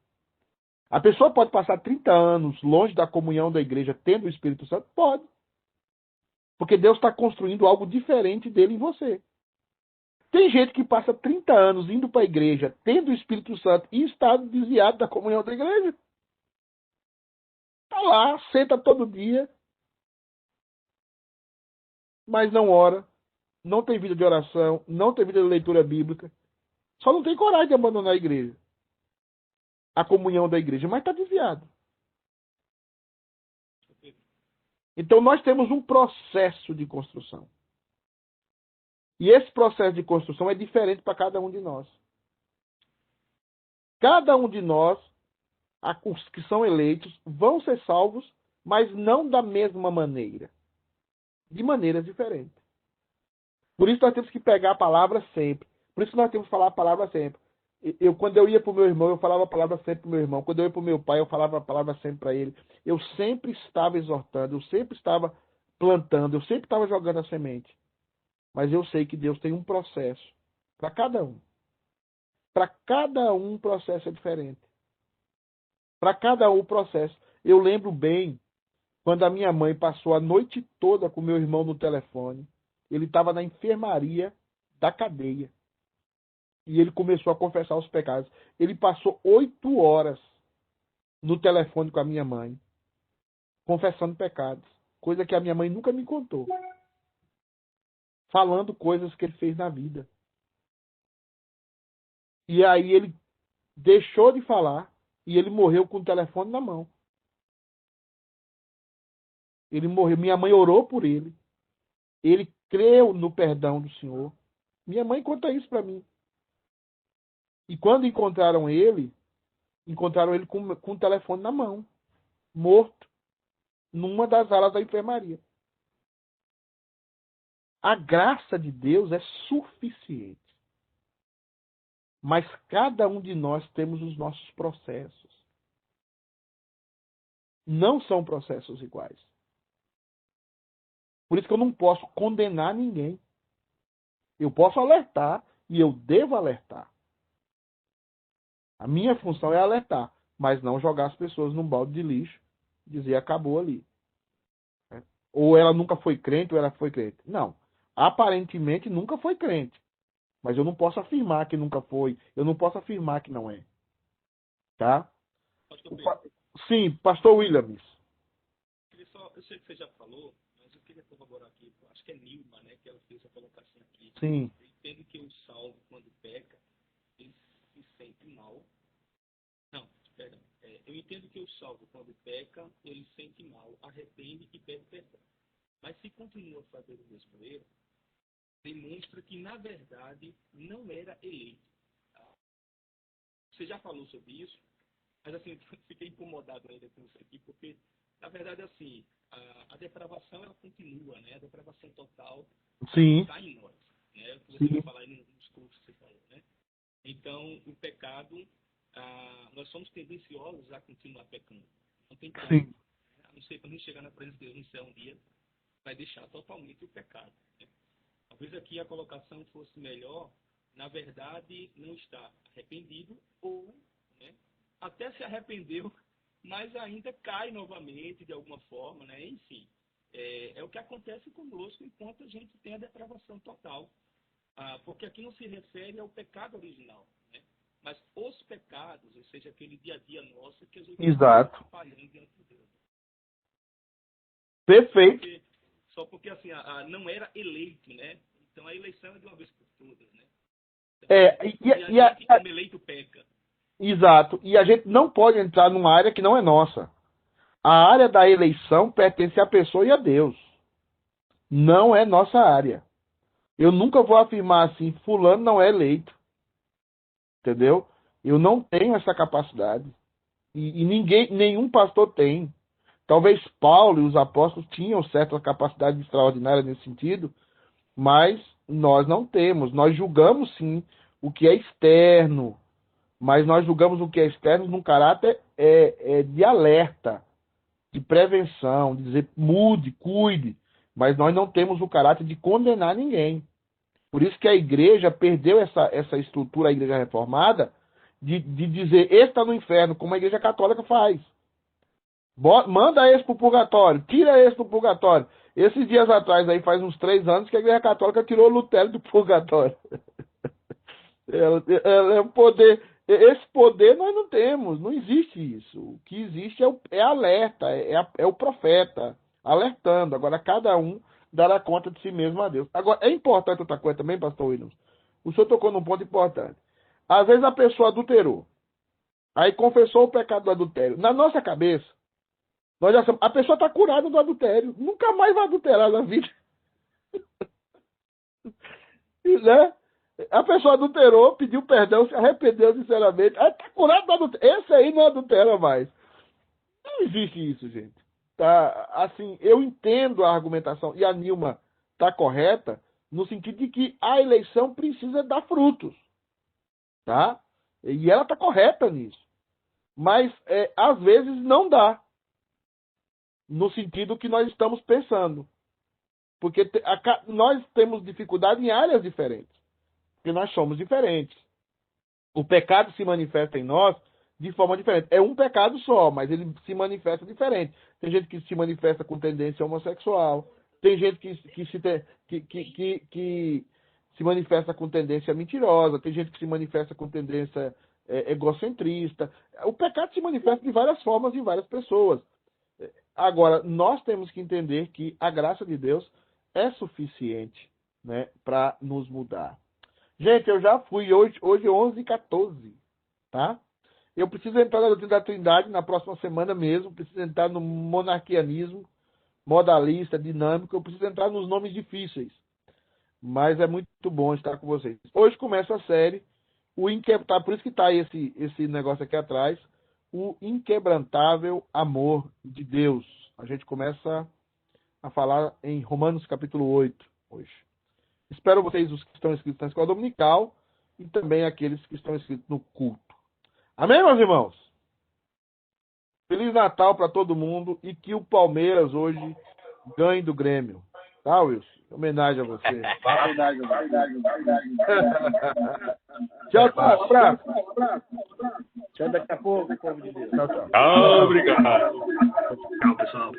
A pessoa pode passar 30 anos longe da comunhão da igreja tendo o Espírito Santo? Pode. Porque Deus está construindo algo diferente dele em você. Tem gente que passa 30 anos indo para a igreja, tendo o Espírito Santo e está desviado da comunhão da igreja. Está lá, senta todo dia, mas não ora, não tem vida de oração, não tem vida de leitura bíblica. Só não tem coragem de abandonar a igreja. A comunhão da igreja, mas está desviado. Então nós temos um processo de construção. E esse processo de construção é diferente para cada um de nós. Cada um de nós, os que são eleitos, vão ser salvos, mas não da mesma maneira. De maneiras diferentes. Por isso nós temos que pegar a palavra sempre. Por isso nós temos que falar a palavra sempre. Quando eu ia para o meu irmão, eu falava a palavra sempre para o meu irmão. Quando eu ia para o meu pai, eu falava a palavra sempre para ele. Eu sempre estava exortando, eu sempre estava plantando, eu sempre estava jogando a semente. Mas eu sei que Deus tem um processo para cada um. Para cada um o processo é diferente. Para cada um o processo. Eu lembro bem quando a minha mãe passou a noite toda com meu irmão no telefone. Ele estava na enfermaria da cadeia. E ele começou a confessar os pecados. Ele passou 8 horas no telefone com a minha mãe, confessando pecados. Coisa que a minha mãe nunca me contou. Falando coisas que ele fez na vida. E aí ele deixou de falar e ele morreu com o telefone na mão. Ele morreu. Minha mãe orou por ele. Ele creu no perdão do Senhor. Minha mãe conta isso para mim. E quando encontraram ele com o telefone na mão, morto. numa das alas da enfermaria. A graça de Deus é suficiente. Mas cada um de nós temos os nossos processos. Não são processos iguais. Por isso que eu não posso condenar ninguém. Eu posso alertar e eu devo alertar. A minha função é alertar, mas não jogar as pessoas num balde de lixo e dizer acabou ali. Ou ela nunca foi crente ou ela foi crente. Não. Aparentemente nunca foi crente. Mas eu não posso afirmar que nunca foi. Eu não posso afirmar que não é. Tá? Sim, pastor Williams. Eu sei que você já falou, mas eu queria corroborar aqui. Acho que é Nilma, né? Que ela fez a colocação aqui. Sim. Eu entendo que o salvo, quando peca, ele se sente mal. Não, perdão. Eu entendo que o salvo, quando peca, ele se sente mal, arrepende e pede perdão. Mas se continua a fazer o mesmo erro, demonstra que, na verdade, não era eleito. Você já falou sobre isso, mas assim, eu fiquei incomodado ainda com isso aqui, porque, na verdade, assim, a depravação, ela continua, né? A depravação total está em nós, né? O que você vai falar aí nos cursos que você falou, né? Então, o pecado, nós somos tendenciosos a continuar pecando. Não tem como. Sim. A não ser para não chegar na presença de Deus no céu um dia, vai deixar totalmente o pecado, né? Talvez aqui a colocação fosse melhor, na verdade, não está arrependido ou, né, até se arrependeu, mas ainda cai novamente de alguma forma, né? Enfim, é o que acontece conosco enquanto a gente tem a depravação total. Porque aqui não se refere ao pecado original, né? Mas os pecados, ou seja, aquele dia a dia nosso que a gente está falhando diante de Deus. Perfeito. Só porque assim, não era eleito, né? Então a eleição é de uma vez por todas, né? Então, a gente como eleito peca. Exato. E a gente não pode entrar numa área que não é nossa. A área da eleição pertence à pessoa e a Deus. Não é nossa área. Eu nunca vou afirmar assim, fulano não é eleito. Entendeu? Eu não tenho essa capacidade. E nenhum pastor tem. Talvez Paulo e os apóstolos tinham certa capacidade extraordinária nesse sentido, mas nós não temos. Nós julgamos, sim, o que é externo, mas nós julgamos o que é externo num caráter de alerta, de prevenção, de dizer mude, cuide, mas nós não temos o caráter de condenar ninguém. Por isso que a igreja perdeu essa estrutura, a igreja reformada, de dizer, esse está no inferno, como a igreja católica faz. Manda esse pro purgatório, tira esse do purgatório. Esses dias atrás, aí faz uns 3 anos, que a igreja católica tirou Lutero do purgatório. Ela é um poder. Esse poder nós não temos, não existe isso. O que existe é alerta, é o profeta alertando. Agora, cada um dará conta de si mesmo a Deus. Agora, é importante outra coisa também, pastor Williams. O senhor tocou num ponto importante. Às vezes a pessoa adulterou, aí confessou o pecado do adultério. Na nossa cabeça, nós já sabemos, a pessoa está curada do adultério. Nunca mais vai adulterar na vida. Né? A pessoa adulterou, pediu perdão, se arrependeu sinceramente. Está curado do adultério. Esse aí não adultera mais. Não existe isso, gente. Tá? Assim, eu entendo a argumentação, e a Nilma está correta, no sentido de que a eleição precisa dar frutos. Tá? E ela está correta nisso. Mas, às vezes, não dá. No sentido que nós estamos pensando. Porque nós temos dificuldade em áreas diferentes. Porque nós somos diferentes. O pecado se manifesta em nós de forma diferente. É um pecado só, mas ele se manifesta diferente. Tem gente que se manifesta com tendência homossexual. Tem gente que se manifesta com tendência mentirosa. Tem gente que se manifesta com tendência egocentrista. O pecado se manifesta de várias formas em várias pessoas. Agora, nós temos que entender que a graça de Deus é suficiente, né, para nos mudar. Gente, eu já fui hoje 11h14, tá? Eu preciso entrar na doutrina da Trindade na próxima semana mesmo, preciso entrar no monarquianismo, modalista, dinâmico, eu preciso entrar nos nomes difíceis. Mas é muito bom estar com vocês. Hoje começa a série, por isso que está esse negócio aqui atrás, o inquebrantável amor de Deus. A gente começa a falar em Romanos capítulo 8 hoje. Espero vocês, os que estão inscritos na escola dominical, e também aqueles que estão inscritos no culto. Amém, meus irmãos? Feliz Natal para todo mundo e que o Palmeiras hoje ganhe do Grêmio. Tá, Wilson? Em homenagem a você. Verdade. Tchau, tchau. Um abraço. Até daqui a pouco, povo de Deus. Tchau, tchau. Obrigado. Tchau, pessoal.